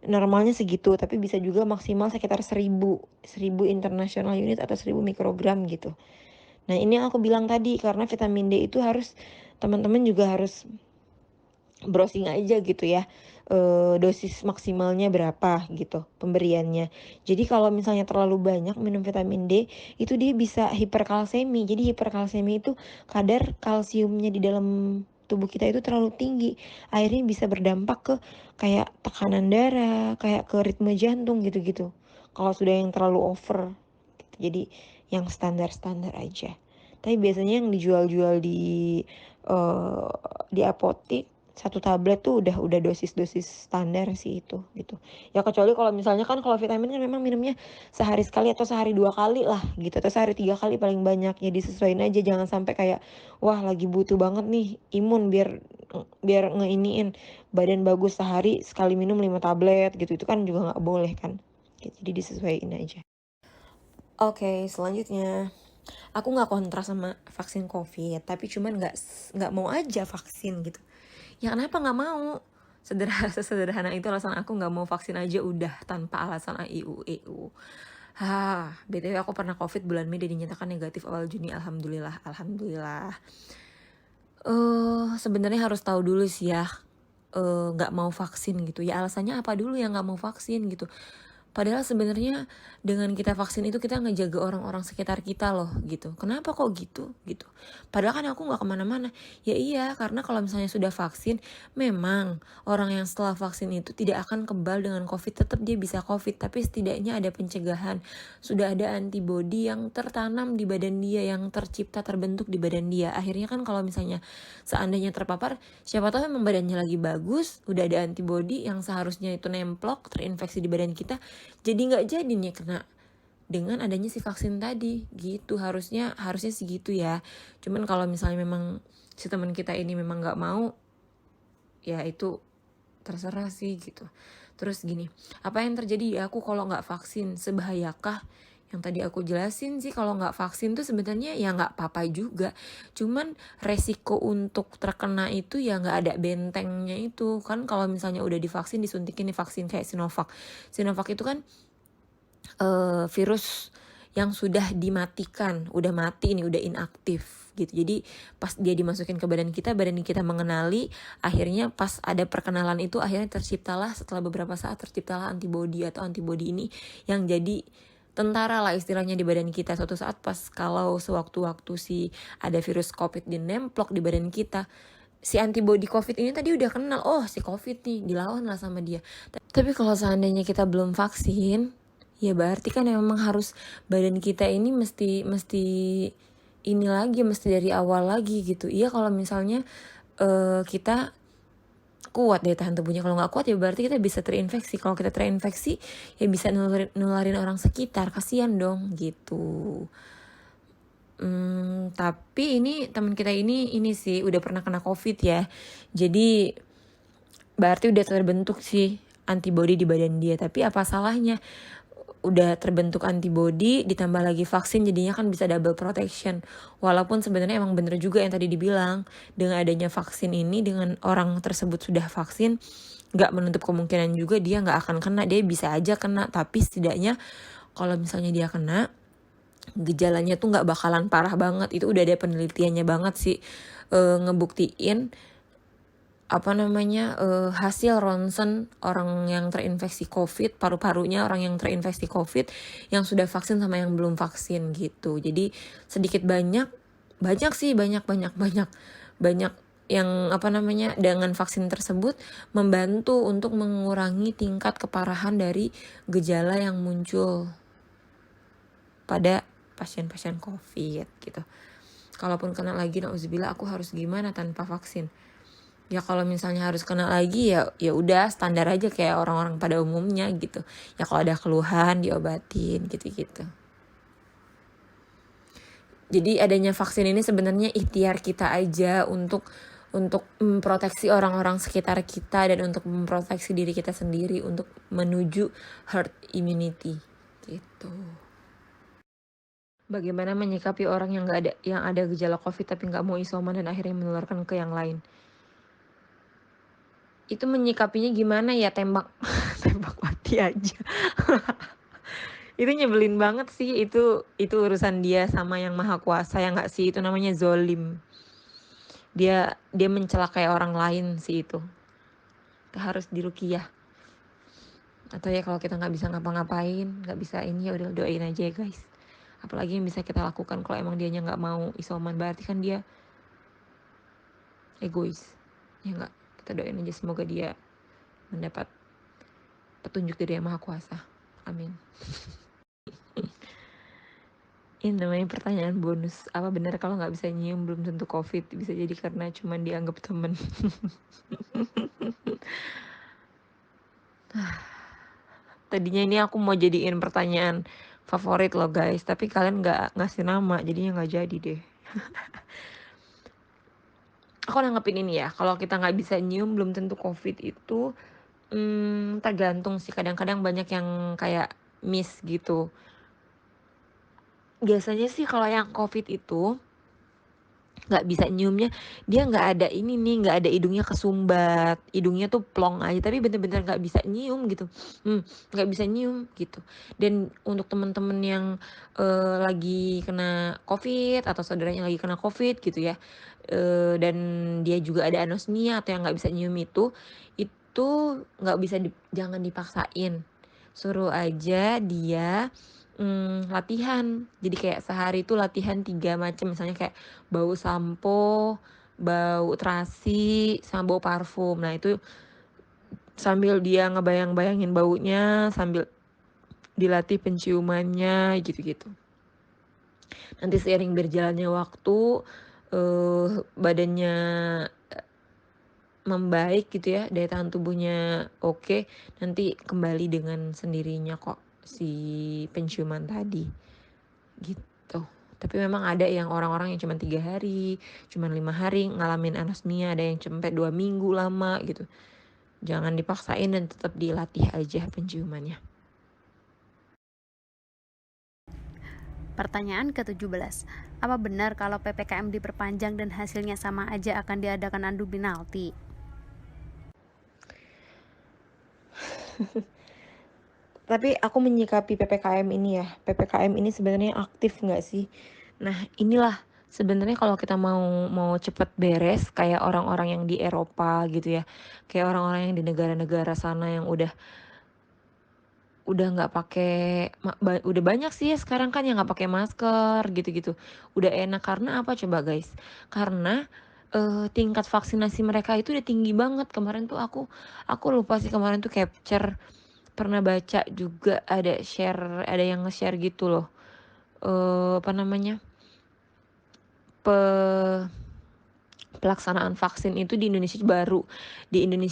normalnya segitu, tapi bisa juga maksimal sekitar 1000 international unit atau 1000 mikrogram gitu. Nah ini yang aku bilang tadi, karena vitamin D itu harus teman-teman juga harus browsing aja gitu ya, dosis maksimalnya berapa gitu pemberiannya. Jadi kalau misalnya terlalu banyak minum vitamin D, itu dia bisa hiperkalsemi. Jadi hiperkalsemi itu kadar kalsiumnya di dalam tubuh kita itu terlalu tinggi. Akhirnya bisa berdampak ke kayak tekanan darah, kayak ke ritme jantung gitu-gitu. Kalau sudah yang terlalu over gitu. Jadi yang standar-standar aja. Tapi biasanya yang dijual-jual eee, di apotek satu tablet tuh udah dosis-dosis standar sih itu, gitu. Ya kecuali kalau misalnya kan kalau vitamin kan memang minumnya sehari sekali atau sehari 2 kali lah gitu, atau sehari 3 kali paling banyak. Ya disesuaiin aja, jangan sampai kayak, wah lagi butuh banget nih imun biar ngeiniin badan bagus sehari sekali minum 5 tablet gitu, itu kan juga nggak boleh kan, gitu. Jadi disesuaiin aja. Oke, selanjutnya. Aku nggak kontra sama vaksin COVID, tapi cuman nggak mau aja vaksin gitu. Ya kenapa nggak mau? Sesederhana itu alasan aku nggak mau vaksin aja udah tanpa alasan AIU. BTW aku pernah COVID bulan Mei dan dinyatakan negatif awal Juni. Alhamdulillah. Sebenarnya harus tahu dulu sih ya, nggak mau vaksin gitu. Ya alasannya apa dulu yang nggak mau vaksin gitu. Padahal sebenarnya dengan kita vaksin itu kita ngejaga orang-orang sekitar kita loh gitu. Kenapa kok gitu? Gitu. Padahal kan aku nggak kemana-mana. Ya iya, karena kalau misalnya sudah vaksin, memang orang yang setelah vaksin itu tidak akan kebal dengan COVID. Tetap dia bisa COVID, tapi setidaknya ada pencegahan. Sudah ada antibodi yang tertanam di badan dia, yang tercipta, terbentuk di badan dia. Akhirnya kan kalau misalnya seandainya terpapar, siapa tahu memang badannya lagi bagus, udah ada antibodi yang seharusnya itu nemplok, terinfeksi di badan kita, jadi nggak jadi nih kena dengan adanya si vaksin tadi gitu. Harusnya segitu ya. Cuman kalau misalnya memang si teman kita ini memang nggak mau, ya itu terserah sih gitu. Terus gini, apa yang terjadi di aku kalau nggak vaksin? Sebahayakah? Yang tadi aku jelasin sih, kalau nggak vaksin tuh sebenarnya ya nggak apa-apa juga. Cuman resiko untuk terkena itu ya nggak ada bentengnya itu. Kan kalau misalnya udah divaksin, disuntikin vaksin kayak Sinovac. Sinovac itu kan virus yang sudah dimatikan, udah mati ini, udah inaktif gitu. Jadi pas dia dimasukin ke badan kita mengenali, akhirnya pas ada perkenalan itu akhirnya setelah beberapa saat terciptalah antibodi, atau antibodi ini yang jadi tentara lah istilahnya di badan kita. Suatu saat pas kalau sewaktu-waktu si ada virus COVID di nemplok di badan kita, si antibodi COVID ini tadi udah kenal, oh si COVID nih, dilawan lah sama dia. Tapi kalau seandainya kita belum vaksin, ya berarti kan memang harus badan kita ini mesti ini lagi, mesti dari awal lagi gitu. Iya kalau misalnya kita kuat daya tahan tubuhnya. Kalau nggak kuat ya berarti kita bisa terinfeksi. Kalau kita terinfeksi ya bisa nularin orang sekitar. Kasian dong gitu. Tapi ini teman kita ini sih udah pernah kena COVID ya. Jadi berarti udah terbentuk sih antibodi di badan dia. Tapi apa salahnya? Udah terbentuk antibodi ditambah lagi vaksin, jadinya kan bisa double protection. Walaupun sebenarnya emang bener juga yang tadi dibilang, dengan adanya vaksin ini, dengan orang tersebut sudah vaksin, nggak menutup kemungkinan juga dia nggak akan kena. Dia bisa aja kena, tapi setidaknya kalau misalnya dia kena, gejalanya tuh nggak bakalan parah banget. Itu udah ada penelitiannya banget sih, ngebuktiin hasil ronsen orang yang terinfeksi COVID, paru-parunya orang yang terinfeksi COVID yang sudah vaksin sama yang belum vaksin gitu. Jadi sedikit banyak yang dengan vaksin tersebut membantu untuk mengurangi tingkat keparahan dari gejala yang muncul pada pasien-pasien COVID gitu. Kalaupun kena lagi, nauzubillah, aku harus gimana tanpa vaksin? Ya kalau misalnya harus kena lagi ya udah standar aja kayak orang-orang pada umumnya gitu. Ya kalau ada keluhan diobatin gitu-gitu. Jadi adanya vaksin ini sebenarnya ikhtiar kita aja untuk memproteksi orang-orang sekitar kita dan untuk memproteksi diri kita sendiri untuk menuju herd immunity gitu. Bagaimana menyikapi orang yang ada gejala COVID tapi nggak mau isoman dan akhirnya menularkan ke yang lain? Itu menyikapinya gimana ya? Tembak mati aja. Itu nyebelin banget sih, itu urusan dia sama yang maha kuasa ya nggak sih, itu namanya zolim. Dia mencelakai orang lain sih itu harus diruqyah. Atau ya kalau kita nggak bisa ngapa-ngapain, nggak bisa ini, ya udah doain aja ya guys. Apalagi yang bisa kita lakukan kalau emang dianya nggak mau isoman, berarti kan dia egois ya nggak. Kita doain aja semoga dia mendapat petunjuk dari yang maha kuasa, amin. Ini namanya pertanyaan bonus. Apa benar kalau nggak bisa nyium belum tentu covid? Bisa jadi karena cuman dianggap temen. Tadinya ini aku mau jadiin pertanyaan favorit loh guys, tapi kalian nggak ngasih nama, jadinya nggak jadi deh. Aku nanggepin ini ya, kalau kita nggak bisa nyium belum tentu covid itu tergantung sih. Kadang-kadang banyak yang kayak miss gitu. Biasanya sih kalau yang covid itu nggak bisa nyiumnya, dia nggak ada ini nih, nggak ada hidungnya kesumbat, hidungnya tuh plong aja, tapi bener-bener nggak bisa nyium gitu, nggak bisa nyium gitu. Dan untuk temen-temen yang lagi kena covid atau saudaranya lagi kena covid gitu ya, dan dia juga ada anosmia atau yang nggak bisa nyium itu nggak bisa jangan dipaksain, suruh aja dia latihan. Jadi kayak sehari itu latihan 3 macam, misalnya kayak bau sampo, bau terasi, sama bau parfum. Nah itu sambil dia ngebayang-bayangin baunya, sambil dilatih penciumannya gitu-gitu. Nanti seiring berjalannya waktu, badannya membaik gitu ya, daya tahan tubuhnya oke, nanti kembali dengan sendirinya kok si penciuman tadi gitu. Tapi memang ada yang orang-orang yang cuma 3 hari, cuma 5 hari ngalamin anosmia, ada yang sampai 2 minggu lama gitu. Jangan dipaksain dan tetap dilatih aja penciumannya. Pertanyaan ke-17. Apa benar kalau PPKM diperpanjang dan hasilnya sama aja akan diadakan adu penalti? Tapi aku menyikapi PPKM ini ya, PPKM ini sebenarnya aktif nggak sih? Nah inilah sebenarnya kalau kita mau cepet beres kayak orang-orang yang di Eropa gitu ya, kayak orang-orang yang di negara-negara sana yang udah nggak pakai udah banyak sih ya sekarang kan yang nggak pakai masker gitu-gitu. Udah enak karena apa coba guys? Karena tingkat vaksinasi mereka itu udah tinggi banget. Kemarin tuh aku lupa sih, kemarin tuh capture pernah baca juga, ada yang nge-share gitu loh. Apa namanya? Pelaksanaan vaksin itu di Indonesia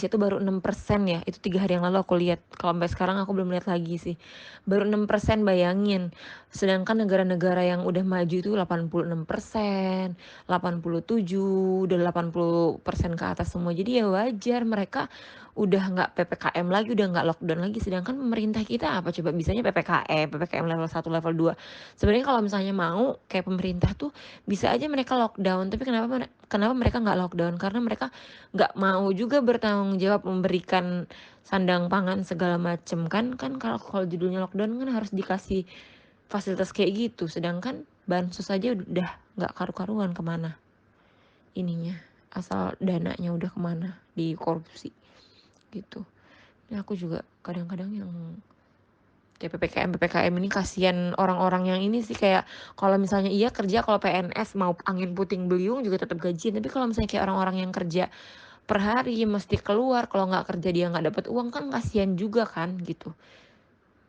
tuh baru 6% ya. Itu 3 hari yang lalu aku lihat. Kalau sampai sekarang aku belum lihat lagi sih. Baru 6%, bayangin. Sedangkan negara-negara yang udah maju itu 86%, 87, udah 80% ke atas semua. Jadi ya wajar mereka udah nggak PPKM lagi, udah nggak lockdown lagi. Sedangkan pemerintah kita apa coba, bisanya PPKM level 1, level 2. Sebenarnya kalau misalnya mau kayak pemerintah tuh bisa aja mereka lockdown, tapi kenapa mereka nggak lockdown? Karena mereka nggak mau juga bertanggung jawab memberikan sandang pangan segala macem kan kalau judulnya lockdown kan harus dikasih fasilitas kayak gitu, sedangkan bansos aja udah nggak karu-karuan kemana ininya, asal dananya udah kemana, di korupsi gitu. Nah aku juga kadang-kadang yang kayak PPKM ini kasihan orang-orang yang ini sih, kayak kalau misalnya iya kerja, kalau PNS mau angin puting beliung juga tetap gajian, tapi kalau misalnya kayak orang-orang yang kerja per hari mesti keluar, kalau nggak kerja dia nggak dapat uang, kan kasihan juga kan gitu.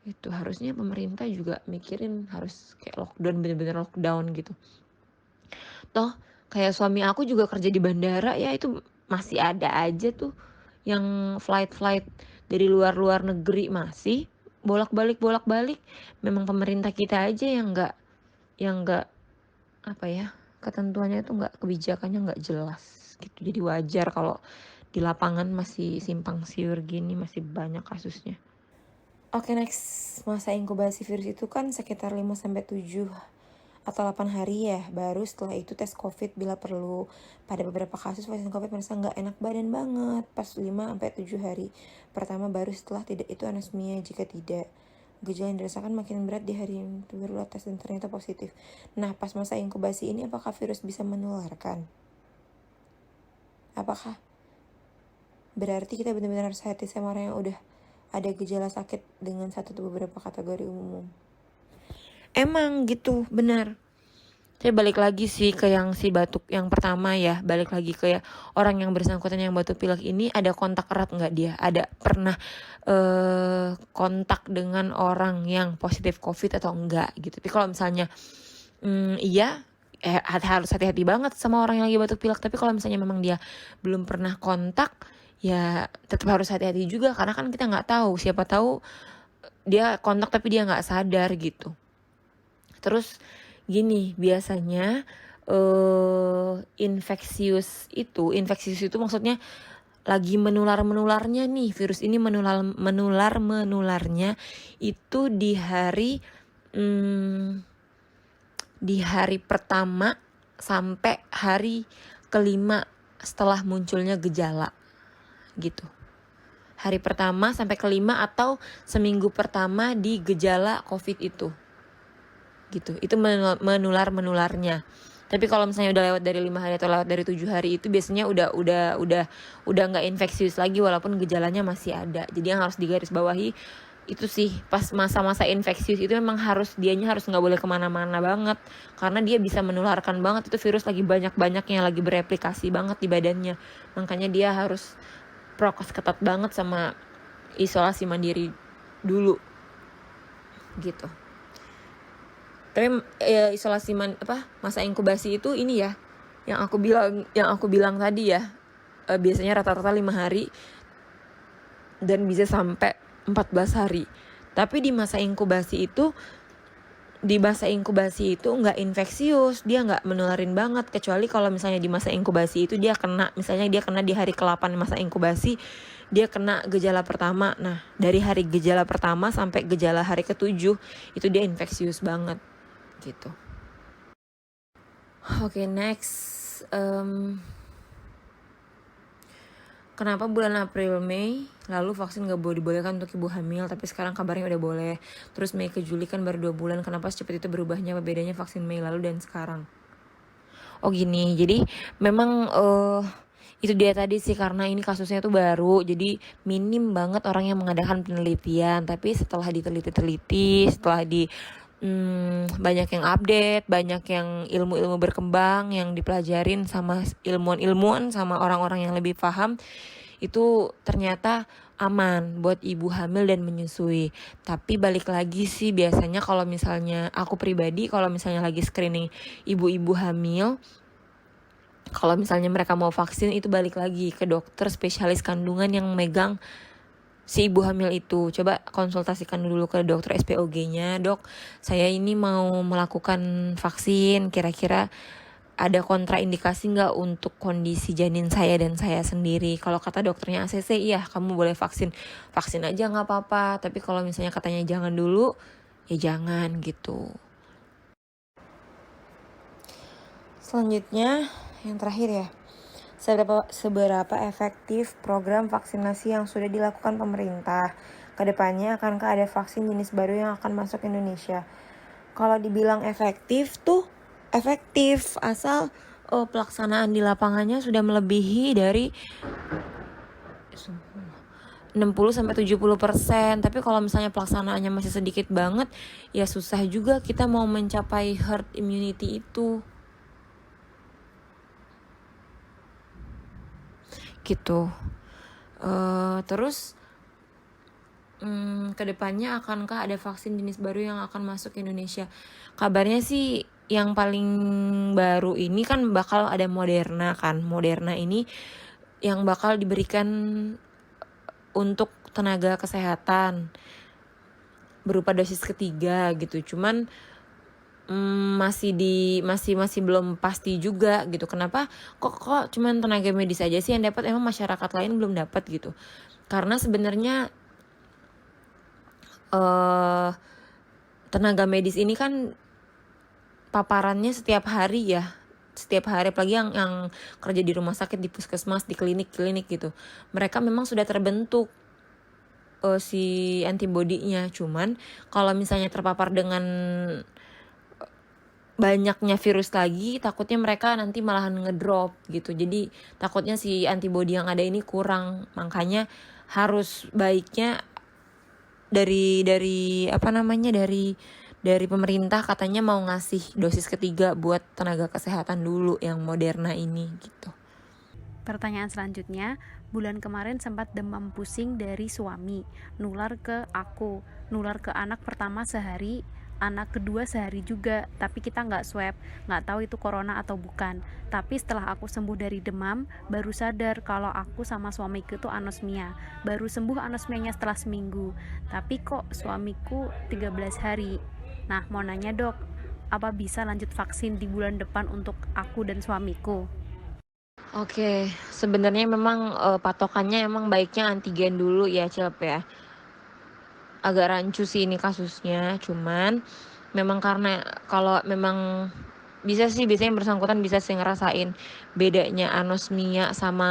Itu harusnya pemerintah juga mikirin, harus kayak lockdown, bener-bener lockdown gitu. Toh kayak suami aku juga kerja di bandara ya, itu masih ada aja tuh yang flight dari luar negeri masih bolak-balik. Memang pemerintah kita aja yang nggak apa ya, ketentuannya itu nggak, kebijakannya nggak jelas gitu. Jadi wajar kalau di lapangan masih simpang siur gini, masih banyak kasusnya. Oke, next. Masa inkubasi virus itu kan sekitar 5-7 atau 8 hari ya. Baru setelah itu tes COVID bila perlu. Pada beberapa kasus pasien COVID merasa nggak enak badan banget pas 5-7 hari pertama, baru setelah tidak itu anosmia jika tidak. Gejala yang dirasakan makin berat di hari baru tes dan ternyata positif. Nah, pas masa inkubasi ini apakah virus bisa menularkan? Apakah berarti kita benar-benar harus hati sama orang yang udah ada gejala sakit dengan satu atau beberapa kategori umum? Emang gitu, benar. Saya balik lagi sih ke yang si batuk yang pertama ya, balik lagi ke ya, orang yang bersangkutan yang batuk pilek ini ada kontak erat nggak dia? Ada pernah kontak dengan orang yang positif COVID atau enggak gitu. Tapi kalau misalnya iya, harus hati-hati banget sama orang yang lagi batuk pilek. Tapi kalau misalnya memang dia belum pernah kontak, ya tetap harus hati-hati juga karena kan kita nggak tahu. Siapa tahu dia kontak tapi dia nggak sadar gitu. Terus gini, biasanya infeksius itu maksudnya lagi menularnya nih, virus ini menularnya itu di hari pertama sampai hari kelima setelah munculnya gejala gitu. Hari pertama sampai kelima atau seminggu pertama di gejala COVID itu. Gitu, itu menularnya. Tapi kalau misalnya udah lewat dari 5 hari atau lewat dari 7 hari itu biasanya udah nggak infeksius lagi walaupun gejalanya masih ada. Jadi yang harus digarisbawahi itu sih pas masa-masa infeksius itu memang dianya harus nggak boleh kemana-mana banget karena dia bisa menularkan banget. Itu virus lagi banyak-banyaknya, lagi bereplikasi banget di badannya, makanya dia harus prokes ketat banget sama isolasi mandiri dulu gitu. Tapi isolasi masa inkubasi itu ini ya, yang aku bilang tadi ya, biasanya rata-rata 5 hari dan bisa sampai 14 hari. Tapi di masa inkubasi itu nggak infeksius, dia nggak menularin banget, kecuali kalau misalnya di masa inkubasi itu dia kena di hari ke-8 masa inkubasi, dia kena gejala pertama. Nah, dari hari gejala pertama sampai gejala hari ke-7 itu dia infeksius banget gitu. Oke, next. Kenapa bulan April Mei lalu vaksin gak boleh dibolehkan untuk ibu hamil, tapi sekarang kabarnya udah boleh. Terus Mei ke Juli kan baru 2 bulan, kenapa secepat itu berubahnya? Apa bedanya vaksin Mei lalu dan sekarang? Oh gini, jadi memang itu dia tadi sih, karena ini kasusnya tuh baru, jadi minim banget orang yang mengadakan penelitian. Tapi setelah diteliti, setelah banyak yang update, banyak yang ilmu-ilmu berkembang yang dipelajarin sama ilmuwan sama orang-orang yang lebih paham, itu ternyata aman buat ibu hamil dan menyusui. Tapi balik lagi sih, biasanya kalau misalnya aku pribadi, kalau misalnya lagi screening ibu-ibu hamil, kalau misalnya mereka mau vaksin, itu balik lagi ke dokter spesialis kandungan yang megang si ibu hamil itu. Coba konsultasikan dulu ke dokter SPOG-nya, dok, saya ini mau melakukan vaksin, kira-kira ada kontraindikasi nggak untuk kondisi janin saya dan saya sendiri? Kalau kata dokternya ACC, iya kamu boleh vaksin aja nggak apa-apa. Tapi kalau misalnya katanya jangan dulu, ya jangan gitu. Selanjutnya, yang terakhir ya, seberapa efektif program vaksinasi yang sudah dilakukan pemerintah? Kedepannya akankah ada vaksin jenis baru yang akan masuk Indonesia? Kalau dibilang efektif tuh efektif, asal pelaksanaan di lapangannya sudah melebihi dari 60-70%. Tapi kalau misalnya pelaksanaannya masih sedikit banget, ya susah juga kita mau mencapai herd immunity itu gitu. Terus kedepannya akankah ada vaksin jenis baru yang akan masuk ke Indonesia? Kabarnya sih yang paling baru ini kan bakal ada Moderna kan. Moderna ini yang bakal diberikan untuk tenaga kesehatan berupa dosis ketiga gitu. Cuman masih belum pasti juga gitu. Kenapa kok cuman tenaga medis aja sih yang dapat, emang masyarakat lain belum dapat gitu? Karena sebenarnya tenaga medis ini kan paparannya setiap hari, apalagi yang kerja di rumah sakit, di puskesmas, di klinik gitu. Mereka memang sudah terbentuk si antibodinya. Cuman kalau misalnya terpapar dengan banyaknya virus lagi, takutnya mereka nanti malahan ngedrop gitu. Jadi takutnya si antibodi yang ada ini kurang. Makanya harus baiknya dari pemerintah katanya mau ngasih dosis ketiga buat tenaga kesehatan dulu yang Moderna ini gitu. Pertanyaan selanjutnya, bulan kemarin sempat demam pusing dari suami, nular ke aku, nular ke anak pertama sehari, anak kedua sehari juga, tapi kita nggak swab, nggak tahu itu corona atau bukan. Tapi setelah aku sembuh dari demam, baru sadar kalau aku sama suamiku itu anosmia. Baru sembuh anosmianya setelah seminggu, tapi kok suamiku 13 hari. Nah, mau nanya dok, apa bisa lanjut vaksin di bulan depan untuk aku dan suamiku? Oke, sebenarnya memang patokannya emang baiknya antigen dulu ya Cilep ya. Agak rancu sih ini kasusnya, cuman memang karena kalau memang bisa sih biasanya yang bersangkutan bisa sih ngerasain bedanya anosmia sama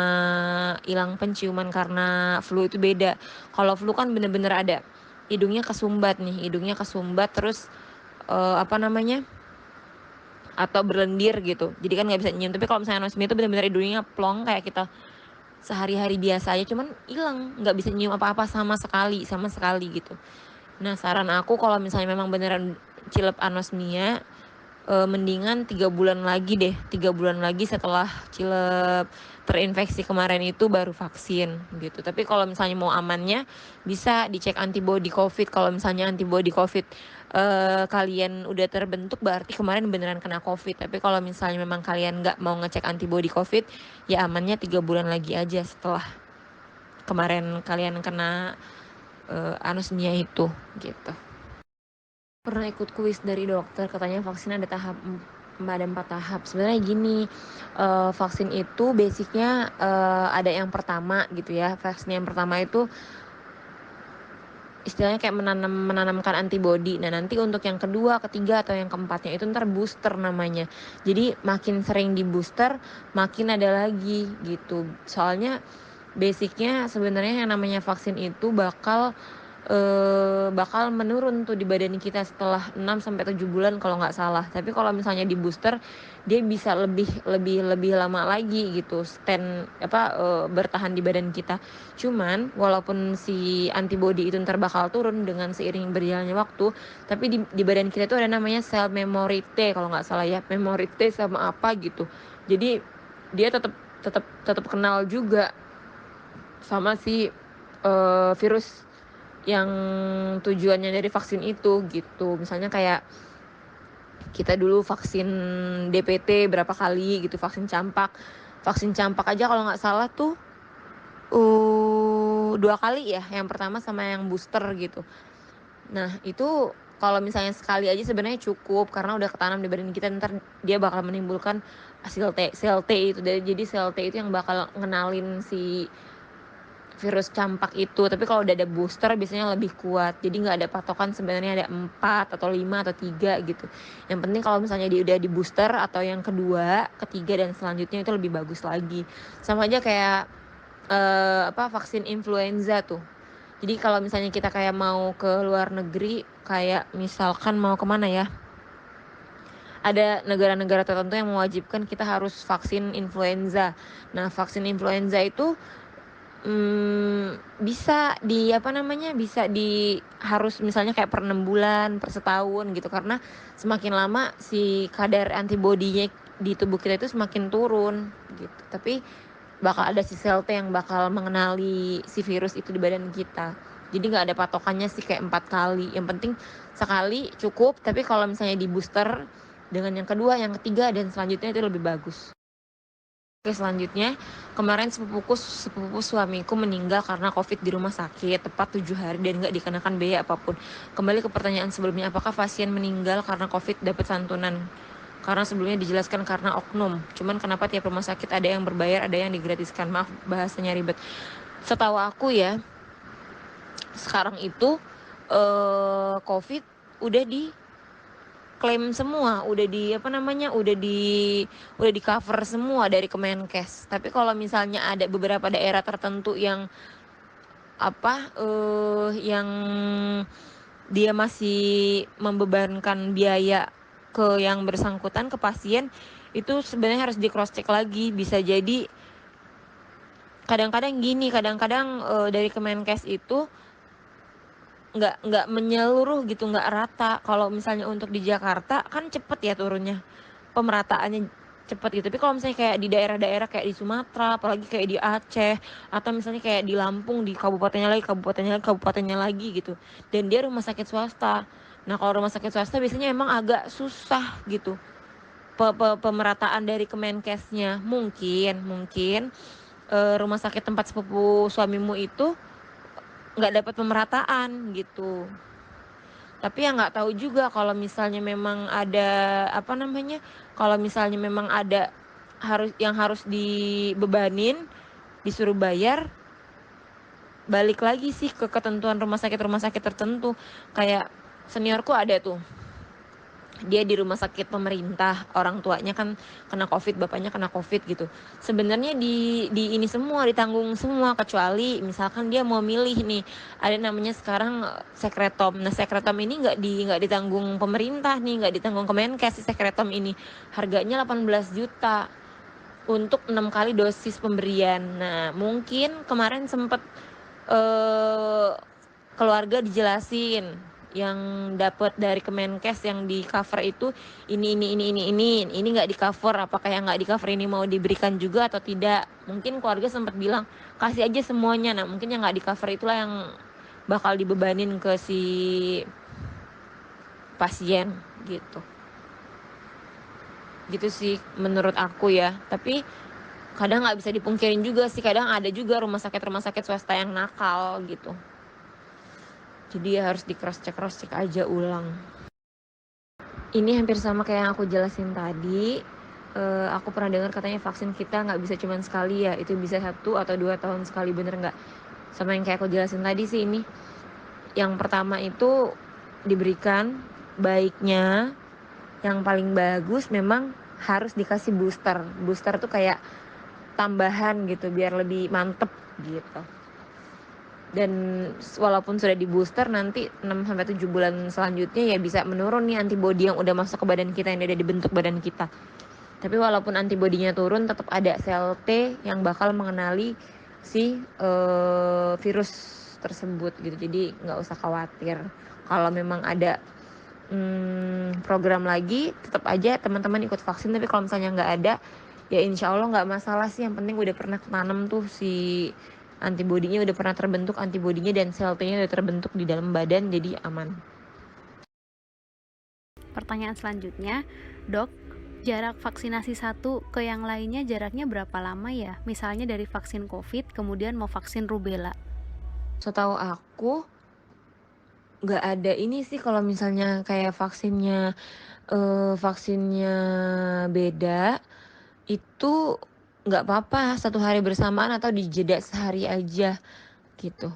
hilang penciuman karena flu itu beda. Kalau flu kan bener-bener ada hidungnya kesumbat terus apa namanya atau berlendir gitu, jadi kan nggak bisa nyium. Tapi kalau misalnya anosmia itu bener-bener hidungnya plong kayak kita sehari-hari biasa aja, cuman hilang nggak bisa nyium apa-apa sama sekali gitu. Nah saran aku kalau misalnya memang beneran Cilep anosmia, mendingan 3 bulan lagi setelah Cilep terinfeksi kemarin itu baru vaksin gitu. Tapi kalau misalnya mau amannya bisa dicek antibody COVID. Kalau misalnya antibody COVID kalian udah terbentuk berarti kemarin beneran kena COVID. Tapi kalau misalnya memang kalian nggak mau ngecek antibody COVID, ya amannya 3 bulan lagi aja setelah kemarin kalian kena anosmia itu gitu. Pernah ikut kuis dari dokter, katanya vaksin ada 4 tahap. Sebenarnya gini, vaksin itu basicnya ada yang pertama gitu ya. Vaksin yang pertama itu istilahnya kayak menanamkan antibody. Nah nanti untuk yang kedua, ketiga atau yang keempatnya itu ntar booster namanya. Jadi makin sering di booster, makin ada lagi gitu. Soalnya basicnya sebenarnya yang namanya vaksin itu bakal menurun tuh di badan kita setelah 6-7 bulan kalau nggak salah. Tapi kalau misalnya di booster dia bisa lebih lama lagi gitu bertahan di badan kita. Cuman walaupun si antibody itu ntar bakal turun dengan seiring berjalannya waktu, tapi di badan kita itu ada namanya sel memory T kalau nggak salah ya, memory T sama apa gitu. Jadi dia tetap kenal juga sama si virus yang tujuannya dari vaksin itu gitu. Misalnya kayak kita dulu vaksin DPT berapa kali gitu, vaksin campak aja kalau nggak salah tuh 2 kali ya, yang pertama sama yang booster gitu. Nah itu kalau misalnya sekali aja sebenarnya cukup karena udah ketanam di badan kita, ntar dia bakal menimbulkan sel T itu. Jadi sel T itu yang bakal ngenalin si virus campak itu. Tapi kalau udah ada booster biasanya lebih kuat. Jadi nggak ada patokan sebenarnya ada 4 atau 5 atau 3 gitu. Yang penting kalau misalnya udah di booster atau yang kedua, ketiga dan selanjutnya itu lebih bagus lagi. Sama aja kayak vaksin influenza tuh. Jadi kalau misalnya kita kayak mau ke luar negeri, kayak misalkan mau kemana ya, ada negara-negara tertentu yang mewajibkan kita harus vaksin influenza. Nah vaksin influenza itu bisa harus misalnya kayak per 6 bulan, per setahun gitu, karena semakin lama si kadar antibodinya di tubuh kita itu semakin turun gitu. Tapi bakal ada si sel T yang bakal mengenali si virus itu di badan kita. Jadi nggak ada patokannya sih kayak 4 kali. Yang penting sekali cukup, tapi kalau misalnya di booster dengan yang kedua, yang ketiga dan selanjutnya itu lebih bagus. Oke, selanjutnya kemarin sepupu suamiku meninggal karena COVID di rumah sakit tepat 7 hari dan nggak dikenakan biaya apapun. Kembali ke pertanyaan sebelumnya, apakah pasien meninggal karena COVID dapat santunan? Karena sebelumnya dijelaskan karena oknum. Cuman kenapa tiap rumah sakit ada yang berbayar, ada yang digratiskan? Maaf bahasanya ribet. Setahu aku ya, sekarang itu COVID udah di klaim semua, udah di cover semua dari Kemenkes. Tapi kalau misalnya ada beberapa daerah tertentu yang yang dia masih membebankan biaya ke yang bersangkutan, ke pasien, itu sebenarnya harus di cross check lagi. Bisa jadi kadang-kadang dari Kemenkes itu nggak menyeluruh gitu, nggak rata. Kalau misalnya untuk di Jakarta kan cepet ya turunnya, pemerataannya cepet gitu. Tapi kalau misalnya kayak di daerah-daerah kayak di Sumatera, apalagi kayak di Aceh, atau misalnya kayak di Lampung, di kabupatennya lagi gitu, dan dia rumah sakit swasta. Nah kalau rumah sakit swasta biasanya emang agak susah gitu pemerataan dari Kemenkesnya. Mungkin rumah sakit tempat sepupu suamimu itu nggak dapat pemerataan gitu. Tapi ya nggak tahu juga kalau misalnya memang ada kalau misalnya memang ada harus dibebanin, disuruh bayar, balik lagi sih ke ketentuan rumah sakit tertentu. Kayak seniorku ada tuh, dia di rumah sakit pemerintah, orang tuanya kan kena covid, bapaknya kena covid gitu. Sebenarnya di ini semua ditanggung semua, kecuali misalkan dia mau milih nih, ada namanya sekarang sekretom. Nah sekretom ini nggak ditanggung pemerintah nih, nggak ditanggung Kemenkes. Si sekretom ini harganya 18 juta untuk 6 kali dosis pemberian. Nah mungkin kemarin sempet keluarga dijelasin yang dapat dari Kemenkes yang di cover itu ini nggak di cover. Apakah yang nggak di cover ini mau diberikan juga atau tidak? Mungkin keluarga sempat bilang kasih aja semuanya. Nah mungkin yang nggak di cover itulah yang bakal dibebanin ke si pasien gitu sih menurut aku ya. Tapi kadang nggak bisa dipungkirin juga sih, kadang ada juga rumah sakit swasta yang nakal gitu. Jadi ya harus di cross check aja ulang. Ini hampir sama kayak yang aku jelasin tadi. Aku pernah dengar katanya vaksin kita nggak bisa cuma sekali ya, itu bisa 1 atau 2 tahun sekali, bener nggak? Sama yang kayak aku jelasin tadi sih ini. Yang pertama itu diberikan, baiknya yang paling bagus memang harus dikasih booster. Booster tuh kayak tambahan gitu biar lebih mantep gitu. Dan walaupun sudah di booster, nanti 6-7 bulan selanjutnya ya bisa menurun nih antibodi yang udah masuk ke badan kita, yang udah dibentuk badan kita. Tapi walaupun antibodinya turun, tetap ada sel T yang bakal mengenali si virus tersebut gitu. Jadi nggak usah khawatir. Kalau memang ada program lagi, tetap aja teman-teman ikut vaksin. Tapi kalau misalnya nggak ada, ya insya Allah nggak masalah sih. Yang penting udah pernah tanam tuh si antibodinya, udah pernah terbentuk antibodinya, dan sel T-nya udah terbentuk di dalam badan, jadi aman. Pertanyaan selanjutnya, Dok, jarak vaksinasi satu ke yang lainnya jaraknya berapa lama ya? Misalnya dari vaksin COVID kemudian mau vaksin rubella. Setahu aku nggak ada ini sih, kalau misalnya kayak vaksinnya beda itu nggak apa-apa 1 hari bersamaan atau dijeda sehari aja gitu.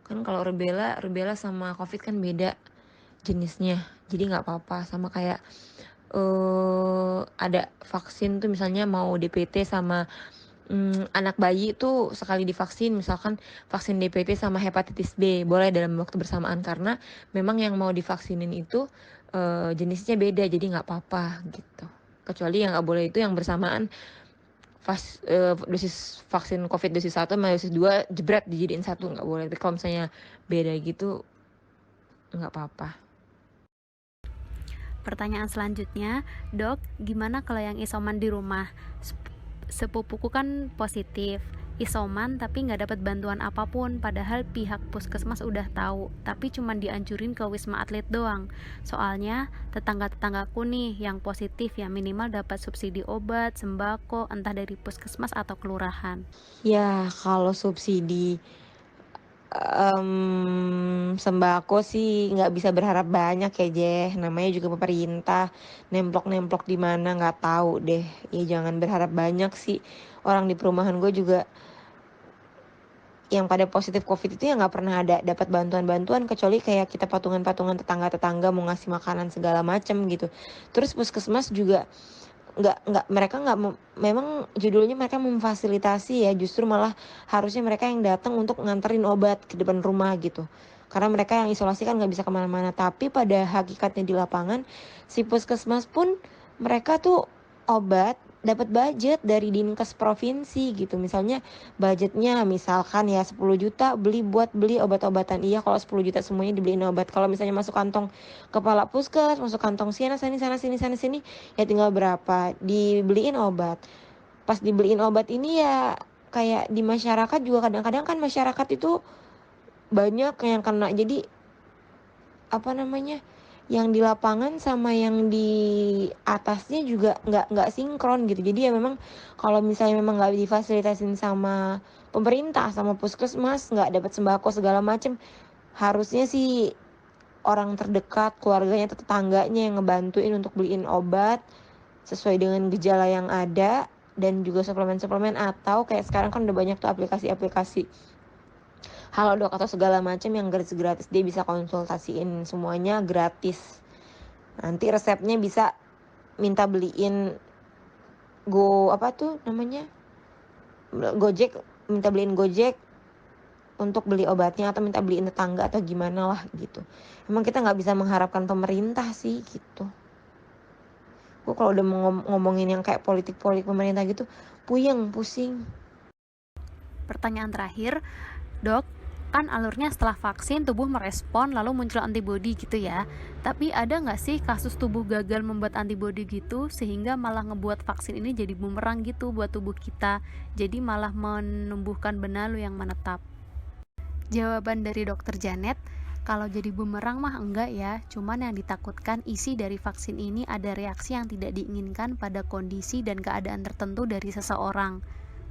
Kan kalau rubella sama covid kan beda jenisnya, jadi nggak apa-apa. Sama kayak ada vaksin tuh misalnya mau DPT sama anak bayi itu sekali divaksin, misalkan vaksin DPT sama hepatitis B boleh dalam waktu bersamaan, karena memang yang mau divaksinin itu jenisnya beda, jadi nggak apa-apa gitu. Kecuali yang nggak boleh itu yang bersamaan dosis vaksin COVID dosis 1 sama dosis 2 jebret dijadiin satu, nggak boleh. Tapi kalau misalnya beda gitu nggak apa-apa. Pertanyaan selanjutnya, Dok, gimana kalau yang isoman di rumah? Sepupuku kan positif isoman tapi nggak dapat bantuan apapun, padahal pihak puskesmas udah tahu, tapi cuman dianjurin ke Wisma Atlet doang. Soalnya tetangga-tetanggaku nih yang positif ya minimal dapat subsidi obat, sembako, entah dari puskesmas atau kelurahan. Ya kalau subsidi sembako sih nggak bisa berharap banyak ya Jeh, namanya juga pemerintah, nemplok di mana nggak tahu deh. Ya jangan berharap banyak sih. Orang di perumahan gue juga yang pada positif covid itu ya nggak pernah ada dapat bantuan, kecuali kayak kita patungan tetangga mau ngasih makanan segala macam gitu. Terus puskesmas juga mereka nggak memang judulnya mereka memfasilitasi ya, justru malah harusnya mereka yang datang untuk nganterin obat ke depan rumah gitu. Karena mereka yang isolasi kan nggak bisa kemana-mana. Tapi pada hakikatnya di lapangan, si puskesmas pun mereka tuh obat dapat budget dari Dinkes provinsi gitu. Misalnya budgetnya misalkan ya 10 juta buat beli obat-obatan. Iya kalau 10 juta semuanya dibeliin obat. Kalau misalnya masuk kantong kepala puskes, masuk kantong sana sini, ya tinggal berapa dibeliin obat. Pas dibeliin obat ini ya kayak di masyarakat juga kadang-kadang kan masyarakat itu banyak yang kena. Jadi apa namanya, yang di lapangan sama yang di atasnya juga nggak sinkron gitu. Jadi ya memang kalau misalnya memang nggak difasilitasin sama pemerintah, sama puskesmas, nggak dapat sembako segala macem, harusnya sih orang terdekat, keluarganya, tetangganya yang ngebantuin untuk beliin obat sesuai dengan gejala yang ada, dan juga suplemen-suplemen, atau kayak sekarang kan udah banyak tuh aplikasi-aplikasi Halodoc atau segala macam yang gratis-gratis, dia bisa konsultasiin semuanya gratis. Nanti resepnya bisa minta beliin Gojek, minta beliin Gojek untuk beli obatnya, atau minta beliin tetangga atau gimana lah gitu. Emang kita nggak bisa mengharapkan pemerintah sih gitu. Gue kalau udah ngomongin yang kayak politik pemerintah gitu, pusing. Pertanyaan terakhir, Dok, kan alurnya setelah vaksin tubuh merespon lalu muncul antibodi gitu ya. Tapi ada nggak sih kasus tubuh gagal membuat antibodi gitu sehingga malah ngebuat vaksin ini jadi bumerang gitu buat tubuh kita. Jadi malah menumbuhkan benalu yang menetap. Jawaban dari Dokter Janet, kalau jadi bumerang mah enggak ya, cuman yang ditakutkan isi dari vaksin ini ada reaksi yang tidak diinginkan pada kondisi dan keadaan tertentu dari seseorang.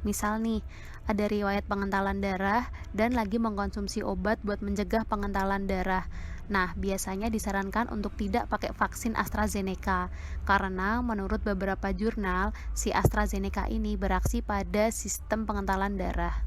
Misal nih, ada riwayat pengentalan darah dan lagi mengkonsumsi obat buat mencegah pengentalan darah. Nah, biasanya disarankan untuk tidak pakai vaksin AstraZeneca karena menurut beberapa jurnal, si AstraZeneca ini beraksi pada sistem pengentalan darah.